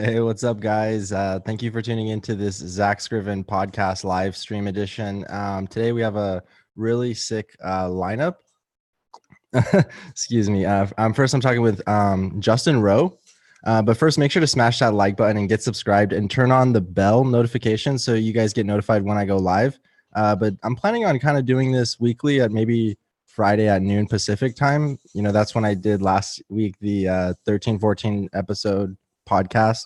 Hey, what's up, guys? Thank you for tuning into this Zack Scriven podcast live stream edition. Today we have a really sick lineup. Excuse me. I'm talking with Justin Rowe. But first, make sure to smash that like button and get subscribed and turn on the bell notification so you guys get notified when I go live. But I'm planning on kind of doing this weekly at maybe Friday at noon Pacific time. You know, that's when I did last week, the 13-14 episode podcast.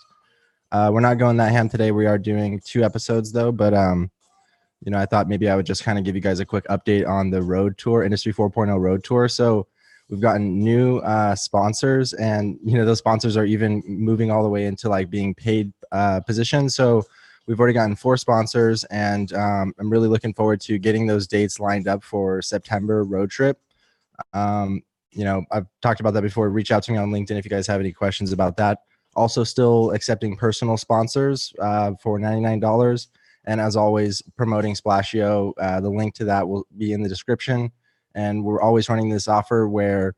We're not going that ham today. We are doing 2 episodes though, but I thought maybe I would just kind of give you guys a quick update on the road tour, Industry 4.0 road tour. So we've gotten new sponsors, and those sponsors are even moving all the way into like being paid positions. So we've already gotten 4 sponsors, and I'm really looking forward to getting those dates lined up for September road trip. I've talked about that before. Reach out to me on LinkedIn if you guys have any questions about that. Also still accepting personal sponsors for $99. And as always, promoting Splasheo. The link to that will be in the description. And we're always running this offer where,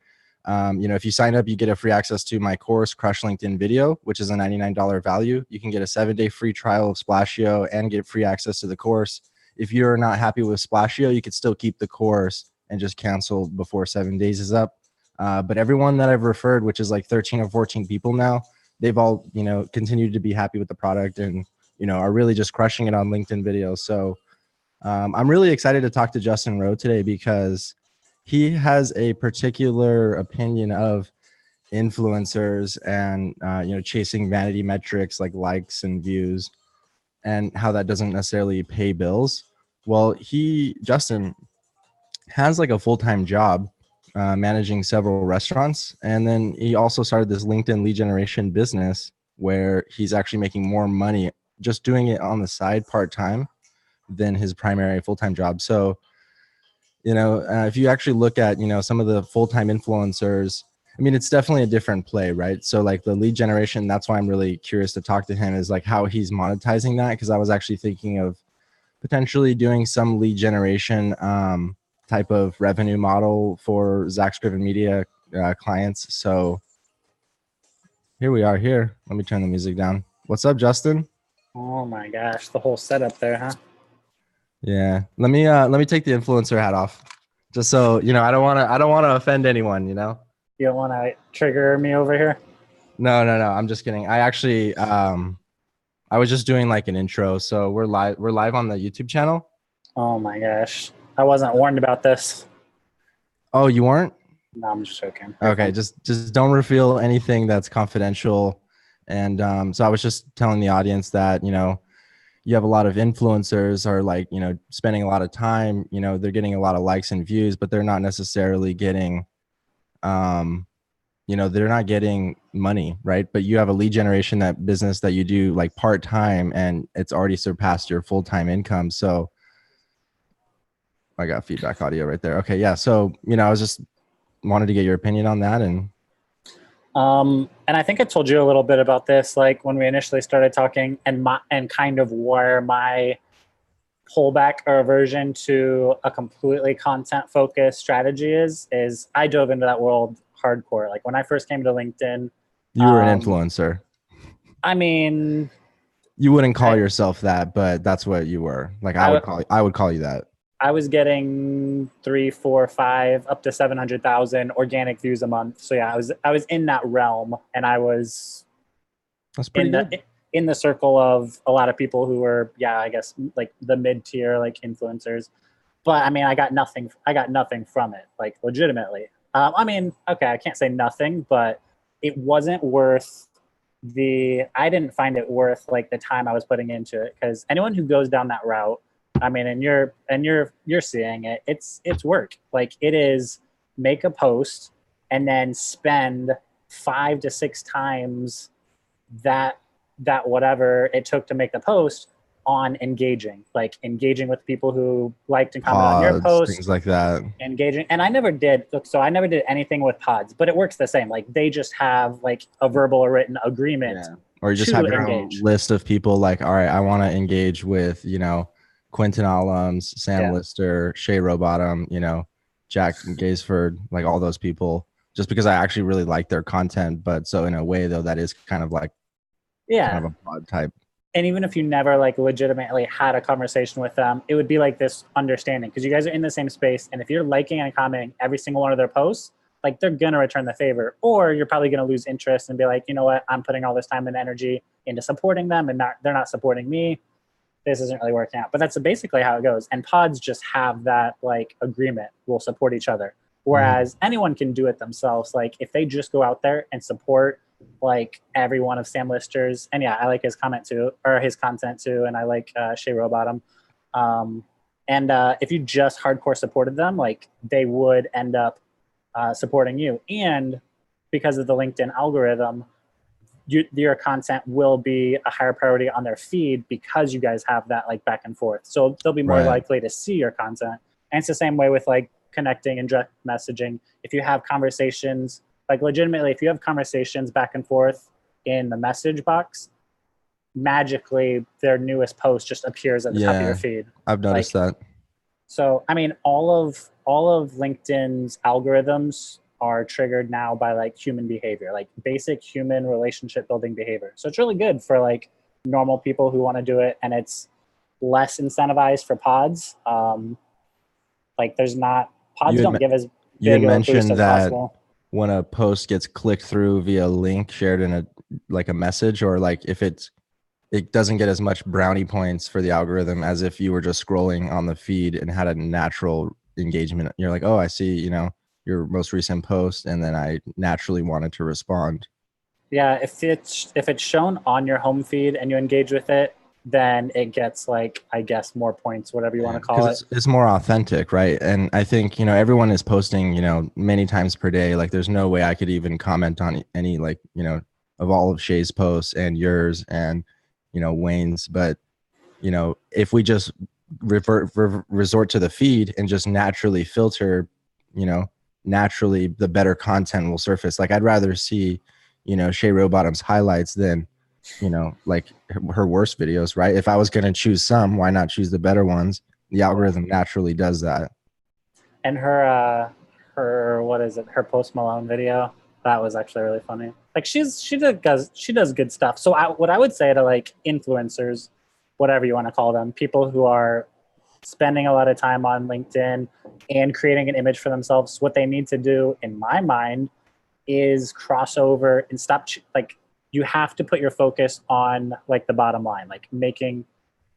if you sign up, you get a free access to my course, Crush LinkedIn Video, which is a $99 value. You can get a 7-day free trial of Splasheo and get free access to the course. If you're not happy with Splasheo, you could still keep the course and just cancel before 7 days is up. But everyone that I've referred, which is like 13 or 14 people now, they've all, continued to be happy with the product and, are really just crushing it on LinkedIn Video. So I'm really excited to talk to Justin Rowe today because he has a particular opinion of influencers and, chasing vanity metrics like likes and views and how that doesn't necessarily pay bills. Well, Justin has like a full-time job managing several restaurants. And then he also started this LinkedIn lead generation business where he's actually making more money just doing it on the side part-time than his primary full-time job. So, if you actually look at, some of the full-time influencers, I mean, it's definitely a different play, right? So like the lead generation, that's why I'm really curious to talk to him is like how he's monetizing that. Cause I was actually thinking of potentially doing some lead generation type of revenue model for Zack Scriven Media clients. So here we are here. Let me turn the music down. What's up, Justin? Oh my gosh, the whole setup there, huh? Yeah. Let me take the influencer hat off. Just so, I don't want to offend anyone, You don't want to trigger me over here? No. I'm just kidding. I actually I was just doing like an intro. So we're live on the YouTube channel. Oh my gosh. I wasn't warned about this. Oh, you weren't? No, I'm just joking. Okay, just don't reveal anything that's confidential. And so I was just telling the audience that, you have a lot of influencers are like, spending a lot of time, they're getting a lot of likes and views, but they're not necessarily getting, they're not getting money, right? But you have a lead generation that business that you do like part-time and it's already surpassed your full-time income. So I got feedback audio right there. Okay. Yeah. So, I was just wanted to get your opinion on that. And I think I told you a little bit about this, like when we initially started talking and kind of where my pullback or aversion to a completely content focused strategy is I dove into that world hardcore. Like when I first came to LinkedIn, you were an influencer. I mean, you wouldn't call yourself that, but that's what you were. Like I would call you that. I was getting 3, 4, 5, up to 700,000 organic views a month. So yeah, I was in that realm, and I was in the circle of a lot of people who were, I guess like the mid tier, like influencers. But I mean, I got nothing from it, like legitimately. I mean, okay, I can't say nothing, but it wasn't worth I didn't find it worth like the time I was putting into it, because anyone who goes down that route, I mean, and you're seeing it. It's work. Like it is make a post and then spend 5 to 6 times that whatever it took to make the post on engaging with people who liked and commented on your post, things like that. Engaging. And I never did anything with pods, but it works the same. Like they just have like a verbal or written agreement. Yeah. Or you just have your own list of people like, all right, I want to engage with, Quentin Allums, Sam Lister, Shay Rowbottom, Jack Gaisford, like all those people, just because I actually really like their content. But so in a way though, that is kind of like Yeah. kind of a pod type. And even if you never like legitimately had a conversation with them, it would be like this understanding because you guys are in the same space. And if you're liking and commenting every single one of their posts, like they're going to return the favor, or you're probably going to lose interest and be like, you know what, I'm putting all this time and energy into supporting them and they're not supporting me. This isn't really working out. But that's basically how it goes. And pods just have that like agreement. We'll support each other. Whereas anyone can do it themselves. Like if they just go out there and support like every one of Sam Lister's, and yeah, I like his comment too, or his content too, and I like Shay Rowbottom. If you just hardcore supported them, like they would end up supporting you. And because of the LinkedIn algorithm, your content will be a higher priority on their feed because you guys have that like back and forth. So they'll be more likely to see your content. And it's the same way with like connecting and direct messaging. If you have conversations, like legitimately, if you have conversations back and forth in the message box, magically their newest post just appears at the top of your feed. I've noticed that. So, I mean, all of LinkedIn's algorithms are triggered now by like human behavior, like basic human relationship building behavior. So it's really good for like normal people who want to do it, and it's less incentivized for pods. Like there's not pods don't give as big of a boost as possible. When a post gets clicked through via link shared in a message, or like if it doesn't get as much brownie points for the algorithm as if you were just scrolling on the feed and had a natural engagement. You're like, oh, I see, your most recent post, and then I naturally wanted to respond. Yeah, if it's shown on your home feed and you engage with it, then it gets like, I guess, more points, whatever you want to call it. It's more authentic, right? And I think, everyone is posting, many times per day. Like there's no way I could even comment on any like, of all of Shay's posts and yours and, Wayne's. But, if we just resort to the feed and just naturally filter, naturally the better content will surface. Like I'd rather see, Shay Rowbottom's highlights than, like her worst videos, right? If I was going to choose some, why not choose the better ones? The algorithm naturally does that. And her what is it? Her Post Malone video, that was actually really funny. Like she does good stuff. So what I would say to like influencers, whatever you want to call them, people who are spending a lot of time on LinkedIn and creating an image for themselves, what they need to do, in my mind, is cross over and stop. Like you have to put your focus on like the bottom line, like making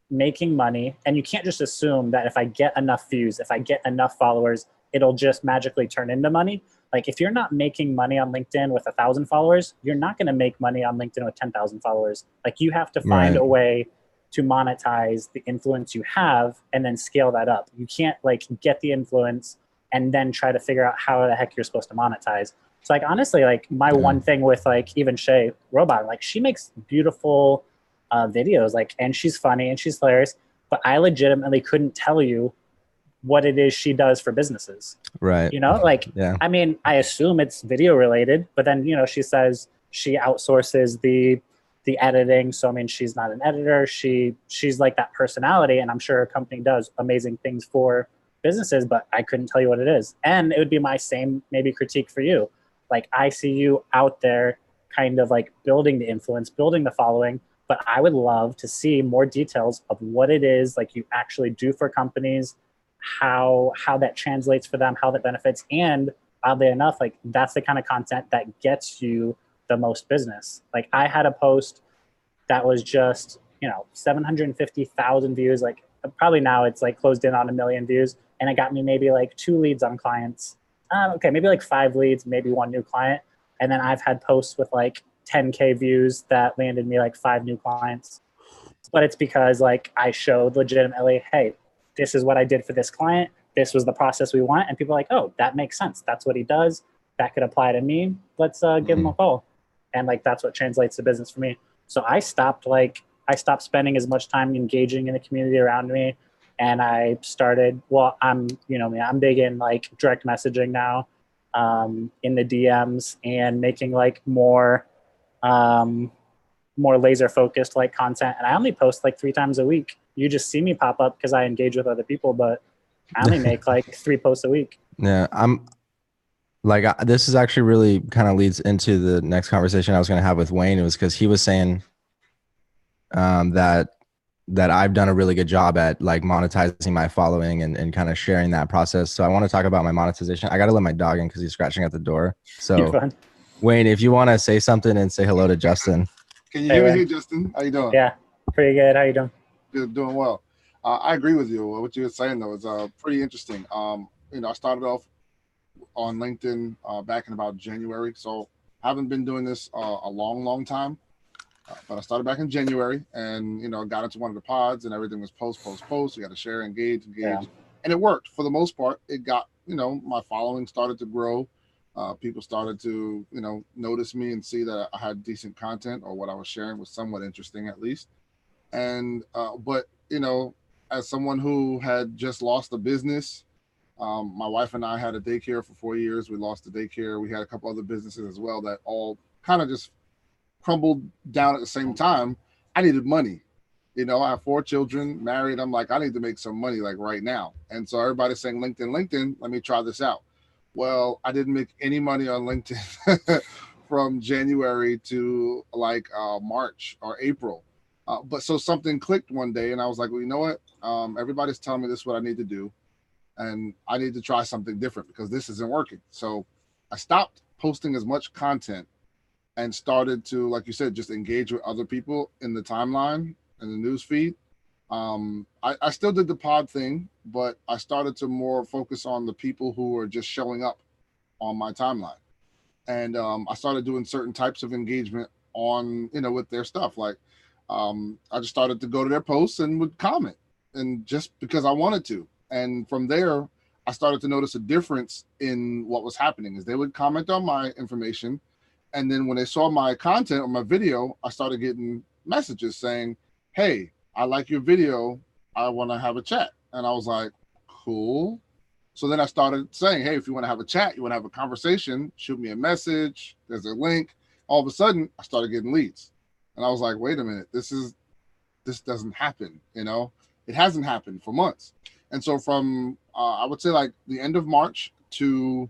money. And you can't just assume that if I get enough views, if I get enough followers, it'll just magically turn into money. Like if you're not making money on LinkedIn with 1,000 followers, you're not going to make money on LinkedIn with 10,000 followers. Like you have to find a way to monetize the influence you have and then scale that up. You can't like get the influence and then try to figure out how the heck you're supposed to monetize. So like, honestly, like my one thing with like even Shay Robot, like she makes beautiful videos, like, and she's funny and she's hilarious, but I legitimately couldn't tell you what it is she does for businesses. Right. I mean, I assume it's video related, but then, she says she outsources the editing. So, I mean, she's not an editor. She's like that personality, and I'm sure her company does amazing things for businesses, but I couldn't tell you what it is. And it would be my same maybe critique for you. Like I see you out there kind of like building the influence, building the following, but I would love to see more details of what it is like you actually do for companies, how that translates for them, how that benefits. And oddly enough, like that's the kind of content that gets you the most business. Like I had a post that was just, 750,000 views. Like probably now it's like closed in on 1 million views. And it got me maybe like 2 leads on clients. Maybe like 5 leads, maybe 1 new client. And then I've had posts with like 10K views that landed me like 5 new clients. But it's because like I showed legitimately, hey, this is what I did for this client. This was the process we want. And people are like, oh, that makes sense. That's what he does. That could apply to me. Let's give him a call. And like, that's what translates to business for me. So I stopped spending as much time engaging in the community around me. And I started, I'm big in like direct messaging now, in the DMs, and making like more laser focused like content. And I only post like 3 times a week. You just see me pop up because I engage with other people, but I only make like 3 posts a week. Yeah. This is actually really kind of leads into the next conversation I was going to have with Wayne. It was because he was saying, that I've done a really good job at like monetizing my following and kind of sharing that process. So I want to talk about my monetization. I got to let my dog in because he's scratching at the door. So Wayne, if you want to say something and say hello to Justin. Can you hear me here, Justin? How you doing? Yeah, pretty good. How you doing? Good, doing well. I agree with you. What you were saying though is pretty interesting. I started off on LinkedIn back in about January, so I haven't been doing this a long time. But I started back in January, and got into one of the pods, and everything was post. You got to share, engage, and it worked for the most part. It got my following started to grow. People started to notice me and see that I had decent content, or what I was sharing was somewhat interesting at least. And but as someone who had just lost a business, my wife and I had a daycare for 4 years. We lost the daycare. We had a couple other businesses as well that all kind of just crumbled down at the same time. I needed money. I have 4 children, married. I'm like, I need to make some money like right now. And so everybody's saying, LinkedIn, let me try this out. Well, I didn't make any money on LinkedIn from January to like March or April. But so something clicked one day, and I was like, well, you know what? Everybody's telling me this is what I need to do, and I need to try something different because this isn't working. So I stopped posting as much content and started to, like you said, just engage with other people in the timeline and the news feed. I still did the pod thing, but I started to more focus on the people who were just showing up on my timeline. And I started doing certain types of engagement on, with their stuff. Like I just started to go to their posts and would comment, and just because I wanted to. And from there, I started to notice a difference in what was happening is they would comment on my information. And then when they saw my content or my video, I started getting messages saying, hey, I like your video. I want to have a chat. And I was like, cool. So then I started saying, hey, if you want to have a chat, you want to have a conversation, shoot me a message. There's a link. All of a sudden, I started getting leads. And I was like, wait a minute, this doesn't happen. It hasn't happened for months. And so from, I would say like the end of March to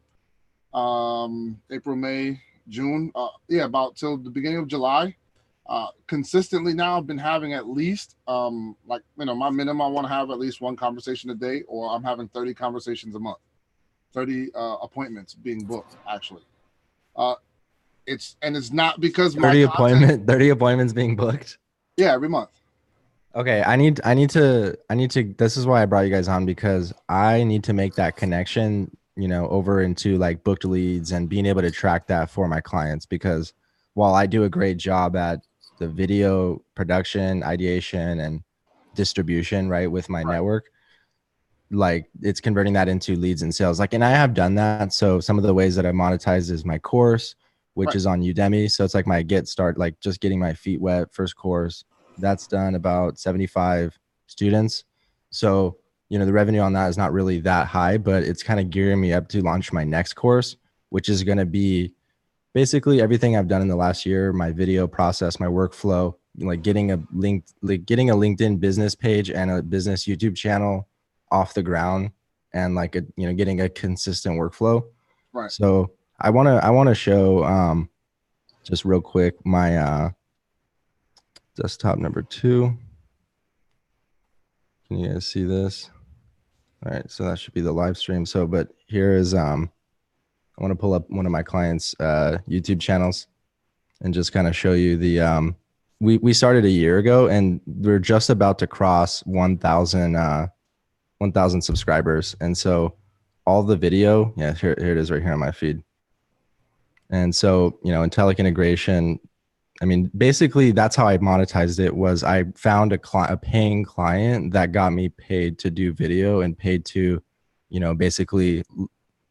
April, May, June, about till the beginning of July, consistently now I've been having at least my minimum, I want to have at least 1 conversation a day, or I'm having 30 conversations a month, 30 appointments being booked actually. It's not because 30 appointments being booked. Yeah, every month. Okay, I need to this is why I brought you guys on, because I need to make that connection, over into like booked leads and being able to track that for my clients, because while I do a great job at the video production, ideation, and distribution, right, with my network, like it's converting that into leads and sales. Like, and I have done that. So some of the ways that I monetize is my course, which is on Udemy. So it's like my get start, like just getting my feet wet, first course. That's done about 75 students. So, the revenue on that is not really that high, but it's kind of gearing me up to launch my next course, which is going to be basically everything I've done in the last year, my video process, my workflow, like getting a LinkedIn business page and a business YouTube channel off the ground, and like getting a consistent workflow. Right. So I want to show just real quick my desktop number 2. Can you guys see this? All right, so that should be the live stream. So, but here is I want to pull up one of my clients' YouTube channels and just kind of show you the we started a year ago, and we're just about to cross 1,000 subscribers. And so all the video, here it is right here on my feed. And so, Intellic integration, I mean, basically that's how I monetized it. Was I found a paying client that got me paid to do video and paid to, basically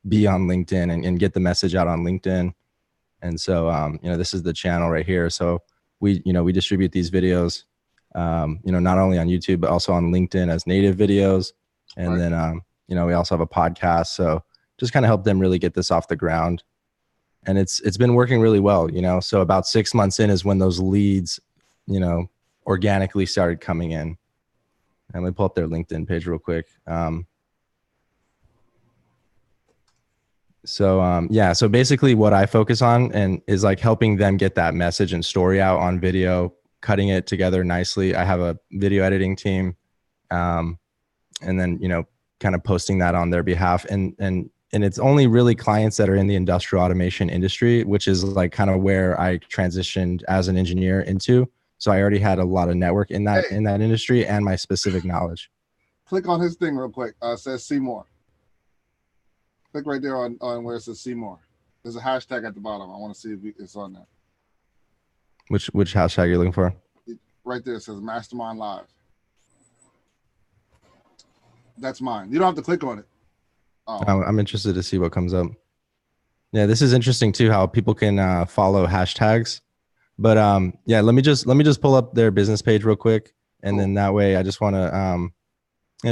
be on LinkedIn and get the message out on LinkedIn. And so, this is the channel right here. So we distribute these videos, not only on YouTube, but also on LinkedIn as native videos. And then, we also have a podcast. So just kind of help them really get this off the ground. And it's been working really well, So about 6 months in is when those leads, organically started coming in. And let me pull up their LinkedIn page real quick. So basically what I focus on and is like helping them get that message and story out on video, cutting it together nicely. I have a video editing team, and then, you know, kind of posting that on their behalf. And it's only really clients that are in the industrial automation industry, which is like kind of where I transitioned as an engineer into. So I already had a lot of network in that industry and my specific knowledge. Click on his thing real quick. It says see more. Click right there on where it says see more. There's a hashtag at the bottom. I want to see if it's on there. Which hashtag you're looking for? Right there, it says Mastermind Live. That's mine. You don't have to click on it. I'm interested to see what comes up. Yeah, this is interesting too, how people can follow hashtags. But yeah, let me just pull up their business page real quick, and then that way I just want to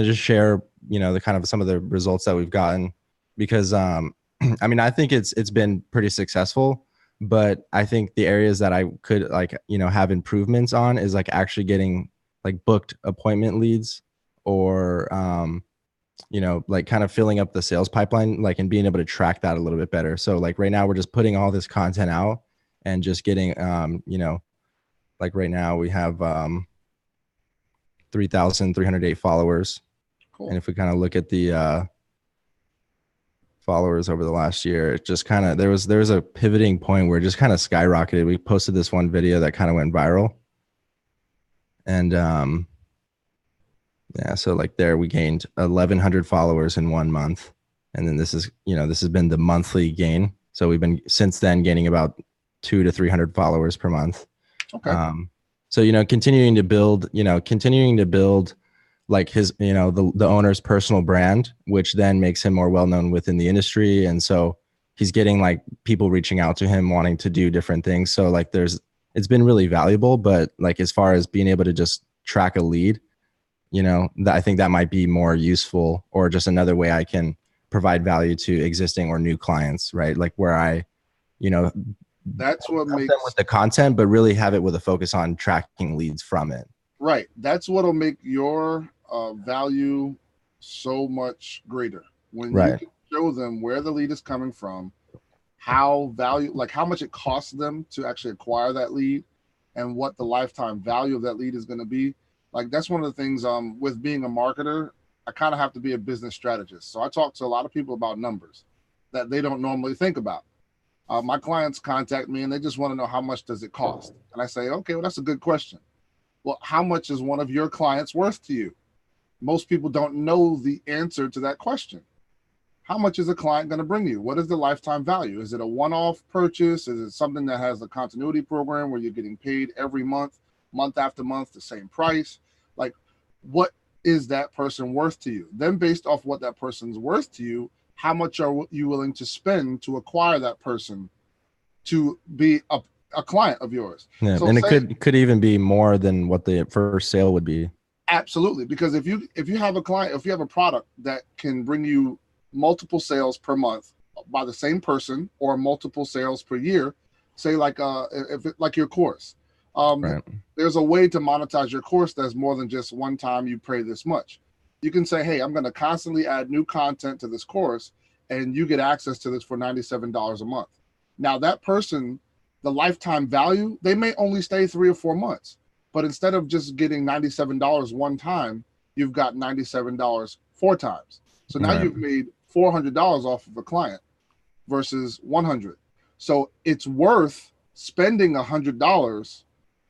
just share, you know, the kind of some of the results that we've gotten, because I mean, I think it's been pretty successful, but I think the areas that I could, like, you know, have improvements on is like actually getting like booked appointment leads, or you know, like kind of filling up the sales pipeline, like, and being able to track that a little bit better. So like right now we're just putting all this content out and just getting you know, like right now we have 3,308 followers. Cool. And if we kind of look at the followers over the last year, it just kind of, there was a pivoting point where it just kind of skyrocketed. We posted this one video that kind of went viral, and yeah, so like there we gained 1,100 followers in 1 month, and then this is, you know, this has been the monthly gain. So we've been since then gaining about 200 to 300 followers per month. Okay. So, you know, continuing to build like his, you know, the owner's personal brand, which then makes him more well-known within the industry. And so he's getting like people reaching out to him wanting to do different things. So like it's been really valuable, but like as far as being able to just track a lead, you know, I think that might be more useful, or just another way I can provide value to existing or new clients, right? Like where I, you know, that's what makes them with the content, but really have it with a focus on tracking leads from it. Right. That's what'll make your value so much greater when you can show them where the lead is coming from, how much it costs them to actually acquire that lead, and what the lifetime value of that lead is going to be. Like that's one of the things with being a marketer, I kind of have to be a business strategist. So I talk to a lot of people about numbers that they don't normally think about. My clients contact me and they just want to know how much does it cost. And I say, okay, well, that's a good question. Well, how much is one of your clients worth to you? Most people don't know the answer to that question. How much is a client going to bring you? What is the lifetime value? Is it a one-off purchase? Is it something that has a continuity program where you're getting paid every month, month after month, the same price? Like, what is that person worth to you? Then based off what that person's worth to you, how much are you willing to spend to acquire that person to be a client of yours? Yeah, so and it could even be more than what the first sale would be. Absolutely, because if you have a client, if you have a product that can bring you multiple sales per month by the same person, or multiple sales per year, say like like your course, right. There's a way to monetize your course that's more than just one time you pay this much. You can say, hey, I'm going to constantly add new content to this course, and you get access to this for $97 a month. Now that person, the lifetime value, they may only stay 3 or 4 months, but instead of just getting $97 one time, you've got $97 4 times. So now you've made $400 off of a client versus $100. So it's worth spending $100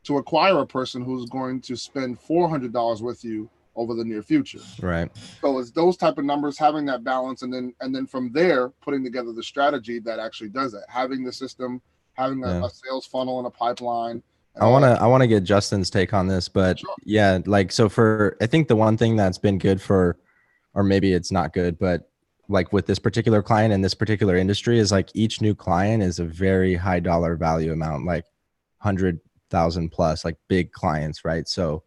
to acquire a person who's going to spend $400 with you over the near future. Right. So it's those type of numbers, having that balance, and then from there putting together the strategy that actually does that, having the system, having a sales funnel and a pipeline. I want to get Justin's take on this, but sure. Yeah, like, so I think the one thing that's been good for, or maybe it's not good, but like with this particular client in this particular industry is like each new client is a very high dollar value amount, like 100,000 plus, like big clients, right? So,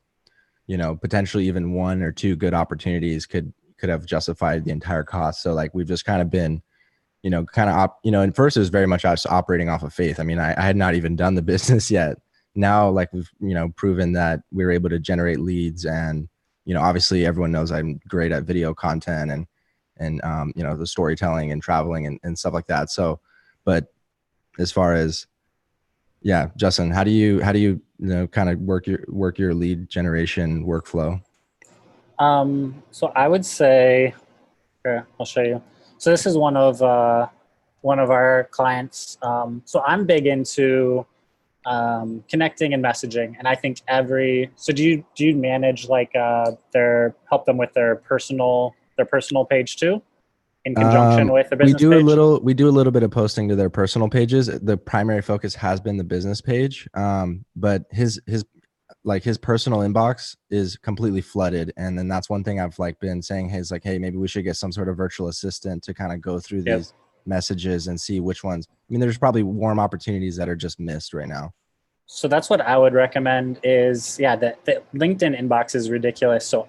you know, potentially even 1 or 2 good opportunities could have justified the entire cost. So like we've just kind of been, you know, and first it was very much us operating off of faith. I mean, I had not even done the business yet. Now, like we've, you know, proven that we were able to generate leads, and, you know, obviously everyone knows I'm great at video content and you know, the storytelling and traveling and stuff like that. So, but as far as, yeah, Justin, how do you kind of work your lead generation workflow? So I would say, here, I'll show you. So this is one of our clients. So I'm big into connecting and messaging, and I think so do you manage like help them with their personal page too, in conjunction with the business page? We do a little bit of posting to their personal pages. The primary focus has been the business page, but his personal inbox is completely flooded, and then that's one thing I've like been saying. Hey, maybe we should get some sort of virtual assistant to kind of go through these messages and see which ones. I mean, there's probably warm opportunities that are just missed right now. So that's what I would recommend is, the LinkedIn inbox is ridiculous. So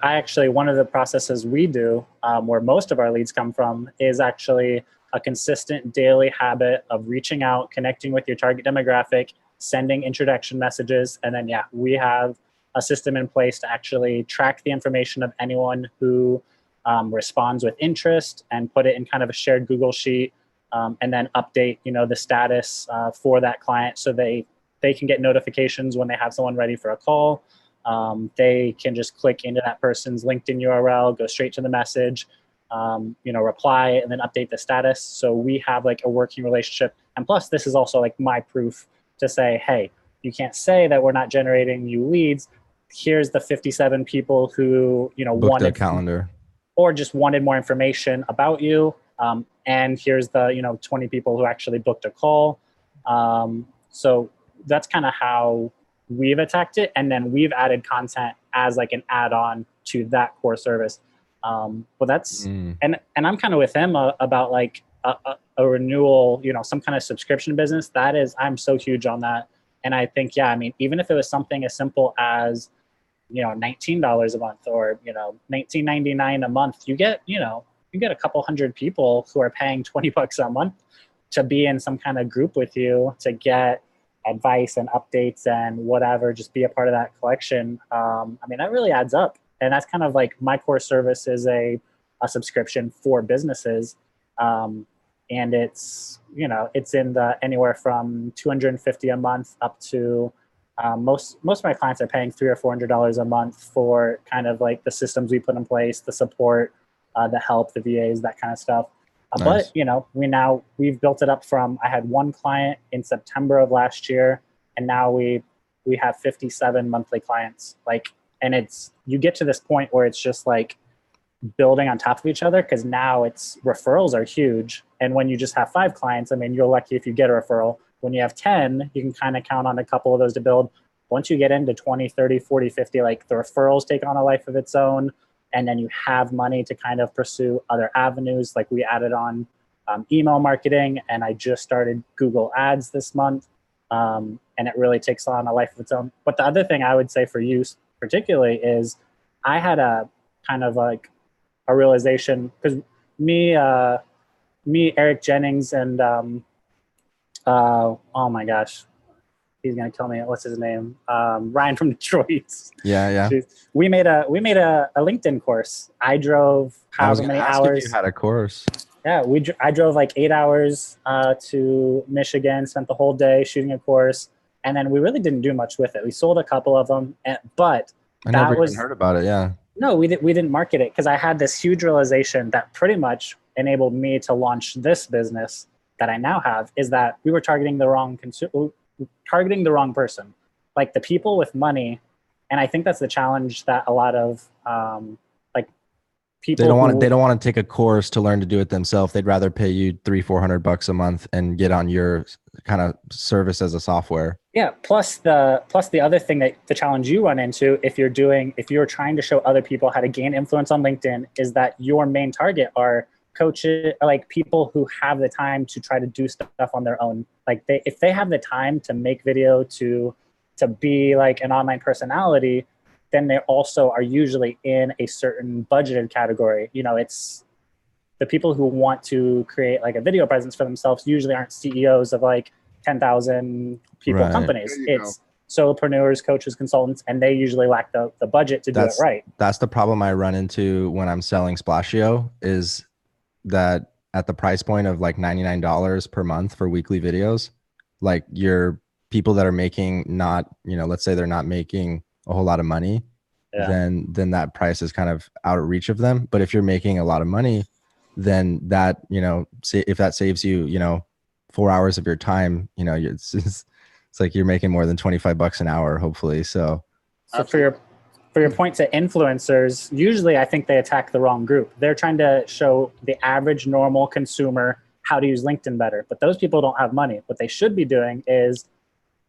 one of the processes we do, where most of our leads come from, is actually a consistent daily habit of reaching out, connecting with your target demographic, sending introduction messages. And then, we have a system in place to actually track the information of anyone who responds with interest and put it in kind of a shared Google sheet, and then update, the status for that client, so they can get notifications when they have someone ready for a call. They can just click into that person's LinkedIn URL, go straight to the message, reply, and then update the status. So we have like a working relationship. And plus, this is also like my proof to say, hey, you can't say that we're not generating new leads. Here's the 57 people who, wanted a calendar or just wanted more information about you. And here's the, 20 people who actually booked a call. So that's kind of how we've attacked it. And then we've added content as like an add-on to that core service. But that's, and I'm kind of with him about like a renewal, some kind of subscription business. I'm so huge on that. And I think, even if it was something as simple as, $19 a month or, $19.99 a month, you get a couple hundred people who are paying $20 a month to be in some kind of group with you, to get advice and updates and whatever, just be a part of that collection. That really adds up. And that's kind of like my core service is a subscription for businesses. And it's, it's in the anywhere from $250 a month up to most of my clients are paying $300 or $400 a month for kind of like the systems we put in place, the support, the help, the VAs, that kind of stuff. Nice. But, we've built it up from, I had one client in September of last year, and now we have 57 monthly clients. And you get to this point where it's just like building on top of each other, because now referrals are huge. And when you just have 5 clients, you're lucky if you get a referral. When you have 10, you can kind of count on a couple of those to build. Once you get into 20, 30, 40, 50, like the referrals take on a life of its own. And then you have money to kind of pursue other avenues. Like we added on email marketing, and I just started Google Ads this month. And it really takes on a life of its own. But the other thing I would say for you particularly is I had a kind of like a realization, because me, Eric Jennings, and oh my gosh, he's gonna kill me. What's his name? Ryan from Detroit. Yeah. We made a LinkedIn course. I drove however many hours. If you had a course. Yeah, I drove like 8 hours to Michigan. Spent the whole day shooting a course, and then we really didn't do much with it. We sold a couple of them, but I never even heard about it. Yeah. No, we didn't market it, because I had this huge realization that pretty much enabled me to launch this business that I now have, is that we were targeting the wrong person, like the people with money. And I think that's the challenge that a lot of people they don't want to take a course to learn to do it themselves. They'd rather pay you $300-400 a month and get on your kind of service as a software. Yeah. Plus the other thing, that the challenge you run into if you're trying to show other people how to gain influence on LinkedIn, is that your main target are coaches, like people who have the time to try to do stuff on their own. Like if they have the time to make video, to be like an online personality, then they also are usually in a certain budgeted category. It's the people who want to create like a video presence for themselves usually aren't CEOs of like 10,000 people companies. It's solopreneurs, coaches, consultants, and they usually lack the budget to do it right. That's the problem I run into when I'm selling Splasheo, is that at the price point of like $99 per month for weekly videos, like people that are making not, let's say they're not making a whole lot of money, then that price is kind of out of reach of them. But if you're making a lot of money, then that, if that saves you, 4 hours of your time, it's like you're making more than $25 an hour, hopefully. So for your point to influencers, usually I think they attack the wrong group. They're trying to show the average normal consumer how to use LinkedIn better, but those people don't have money. What they should be doing is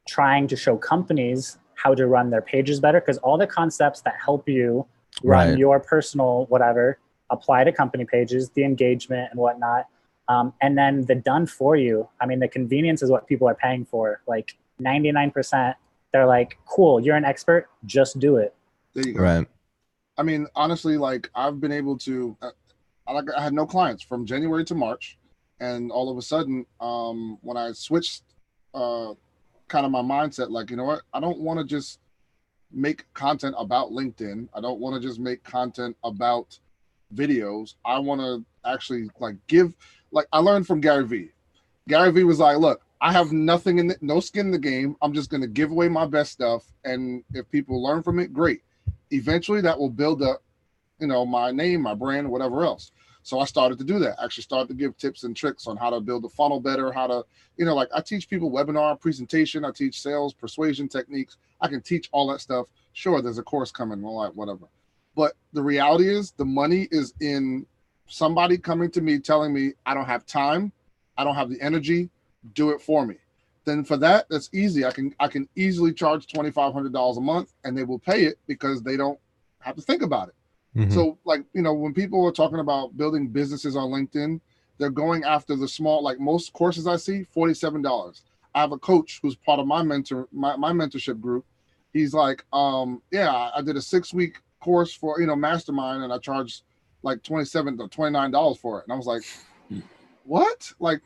trying to show companies how to run their pages better, because all the concepts that help you run your personal whatever apply to company pages, the engagement and whatnot. And then the done for you, I mean, the convenience is what people are paying for. Like 99%, they're like, cool, you're an expert, just do it. There you go. Right. I mean, honestly, like I've been able to, I had no clients from January to March. And all of a sudden, when I switched kind of my mindset, like, you know what, I don't want to just make content about LinkedIn. I don't want to just make content about videos. I want to actually I learned from Gary Vee. Gary Vee was like, look, I have nothing in it, no skin in the game. I'm just going to give away my best stuff. And if people learn from it, great. Eventually that will build up, my name, my brand, whatever else. So I started to do that. I actually started to give tips and tricks on how to build a funnel better, how to, like I teach people webinar presentation. I teach sales, persuasion techniques. I can teach all that stuff. Sure, there's a course coming, all that, whatever. But the reality is the money is in somebody coming to me telling me I don't have time, I don't have the energy, do it for me. Then for that, that's easy. I can easily charge $2,500 a month and they will pay it because they don't have to think about it. Mm-hmm. So like, when people are talking about building businesses on LinkedIn, they're going after the small, like most courses I see, $47. I have a coach who's part of my mentorship group. He's like, yeah, I did a 6-week course for, mastermind, and I charged like $27 or $29 for it. And I was like, what? Like,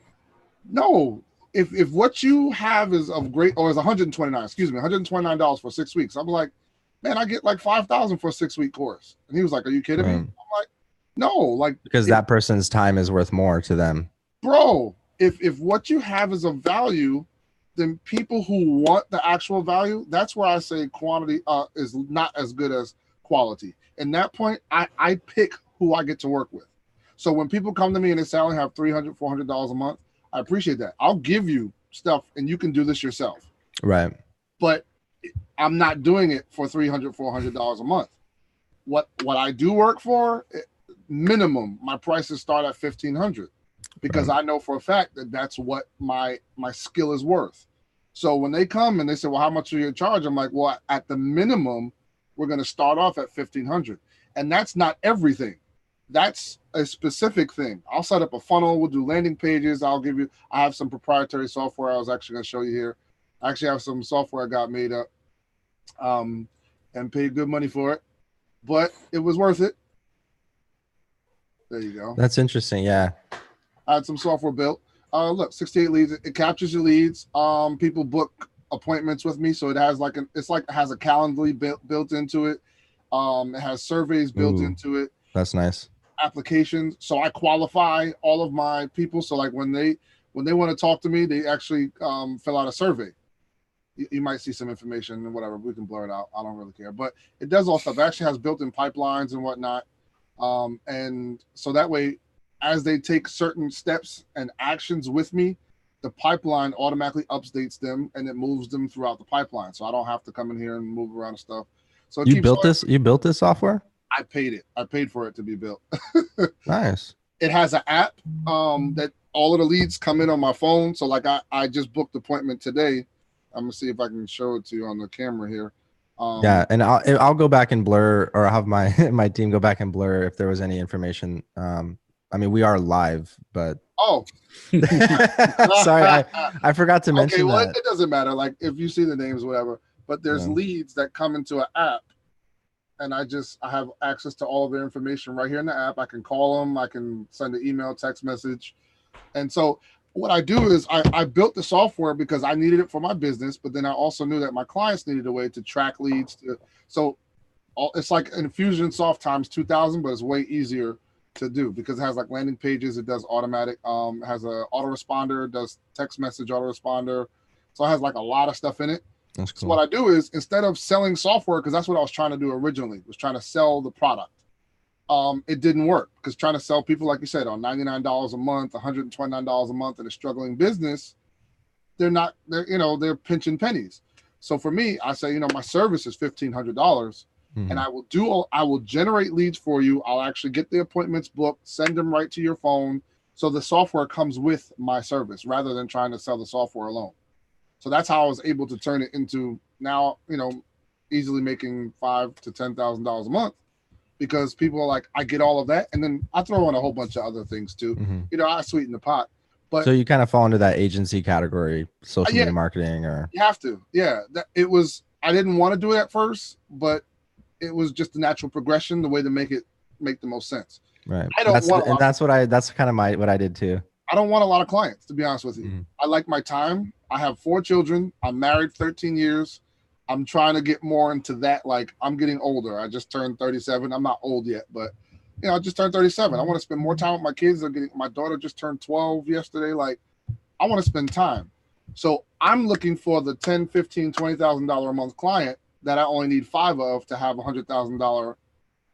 no, if what you have is of great, or is $129 for 6 weeks. I'm like, man, I get like $5,000 for a 6-week course. And he was like, are you kidding me? I'm like, no, like, because that person's time is worth more to them. Bro, if what you have is of value, then people who want the actual value, that's where I say quantity is not as good as quality. And that point, I pick who I get to work with. So when people come to me and they say I only have $300, $400 a month, I appreciate that. I'll give you stuff and you can do this yourself. Right. But I'm not doing it for $300, $400 a month. What I do work for, minimum, my prices start at $1,500 because I know for a fact that that's what my skill is worth. So when they come and they say, well, how much are you charge? I'm like, well, at the minimum, we're going to start off at $1,500. And that's not everything. That's a specific thing. I'll set up a funnel. We'll do landing pages. I have some proprietary software I was actually going to show you here. I actually have some software I got made up and paid good money for it, but it was worth it. There you go. That's interesting. Yeah. I had some software built. Look, 68 leads. It captures your leads. People book appointments with me. So it has it has a Calendly built into it. It has surveys built into it. That's nice. Applications. So I qualify all of my people. So like when they want to talk to me, they actually fill out a survey. You might see some information and whatever. We can blur it out. I don't really care. But it does all stuff. It actually has built-in pipelines and whatnot. And so that way, as they take certain steps and actions with me, the pipeline automatically updates them and it moves them throughout the pipeline. So I don't have to come in here and move around stuff. So you built this software? I paid it. I paid for it to be built. Nice. It has an app that all of the leads come in on my phone. So like I just booked an appointment today. I'm gonna see if I can show it to you on the camera here. Yeah, and I'll go back and blur, or I'll have my team go back and blur if there was any information. I mean, we are live, but sorry, I forgot to mention that. It doesn't matter. Like if you see the names, whatever. But there's leads that come into an app, and I have access to all of their information right here in the app. I can call them. I can send an email, text message, and so. What I do is I built the software because I needed it for my business, but then I also knew that my clients needed a way to track leads. So it's like Infusionsoft times 2000, but it's way easier to do because it has like landing pages. It does automatic, has a autoresponder, does text message autoresponder. So it has like a lot of stuff in it. That's cool. So what I do is, instead of selling software, because that's what I was trying to do originally, was trying to sell the product. It didn't work, because trying to sell people, like you said, on $99 a month, $129 a month in a struggling business, they're pinching pennies. So for me, I say, my service is $1,500, and I will generate leads for you. I'll actually get the appointments booked, send them right to your phone. So the software comes with my service rather than trying to sell the software alone. So that's how I was able to turn it into now, easily making $5,000 to $10,000 a month, because people are like, I get all of that. And then I throw in a whole bunch of other things too. I sweeten the pot. But so you kind of fall into that agency category, social media marketing, or you have to. Yeah. I didn't want to do it at first, but it was just the natural progression, the way to make the most sense. Right. That's kind of what I did too. I don't want a lot of clients, to be honest with you. I like my time. I have 4 children. I'm married 13 years. I'm trying to get more into that. Like, I'm getting older. I just turned 37. I'm not old yet, but I just turned 37. I want to spend more time with my kids. My daughter just turned 12 yesterday. Like, I want to spend time. So I'm looking for the $10,000, $15,000, $20,000 a month client that I only need 5 of to have $100,000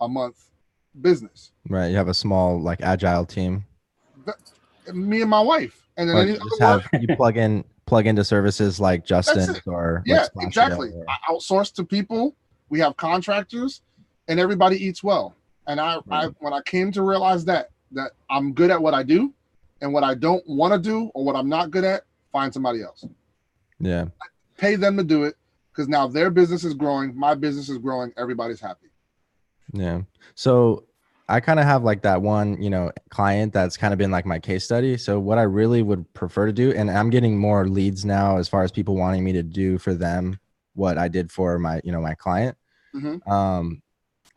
a month business. Right. You have a small, like, agile team. Me and my wife, and then you plug into services like Justin or like exactly. I outsource to people. We have contractors, and everybody eats well. And I when I came to realize that I'm good at what I do, and what I don't want to do or what I'm not good at, find somebody else. Yeah, pay them to do it, because now their business is growing, my business is growing, everybody's happy. Yeah. So I kind of have like that one, client that's kind of been like my case study. So what I really would prefer to do, and I'm getting more leads now as far as people wanting me to do for them what I did for my, my client.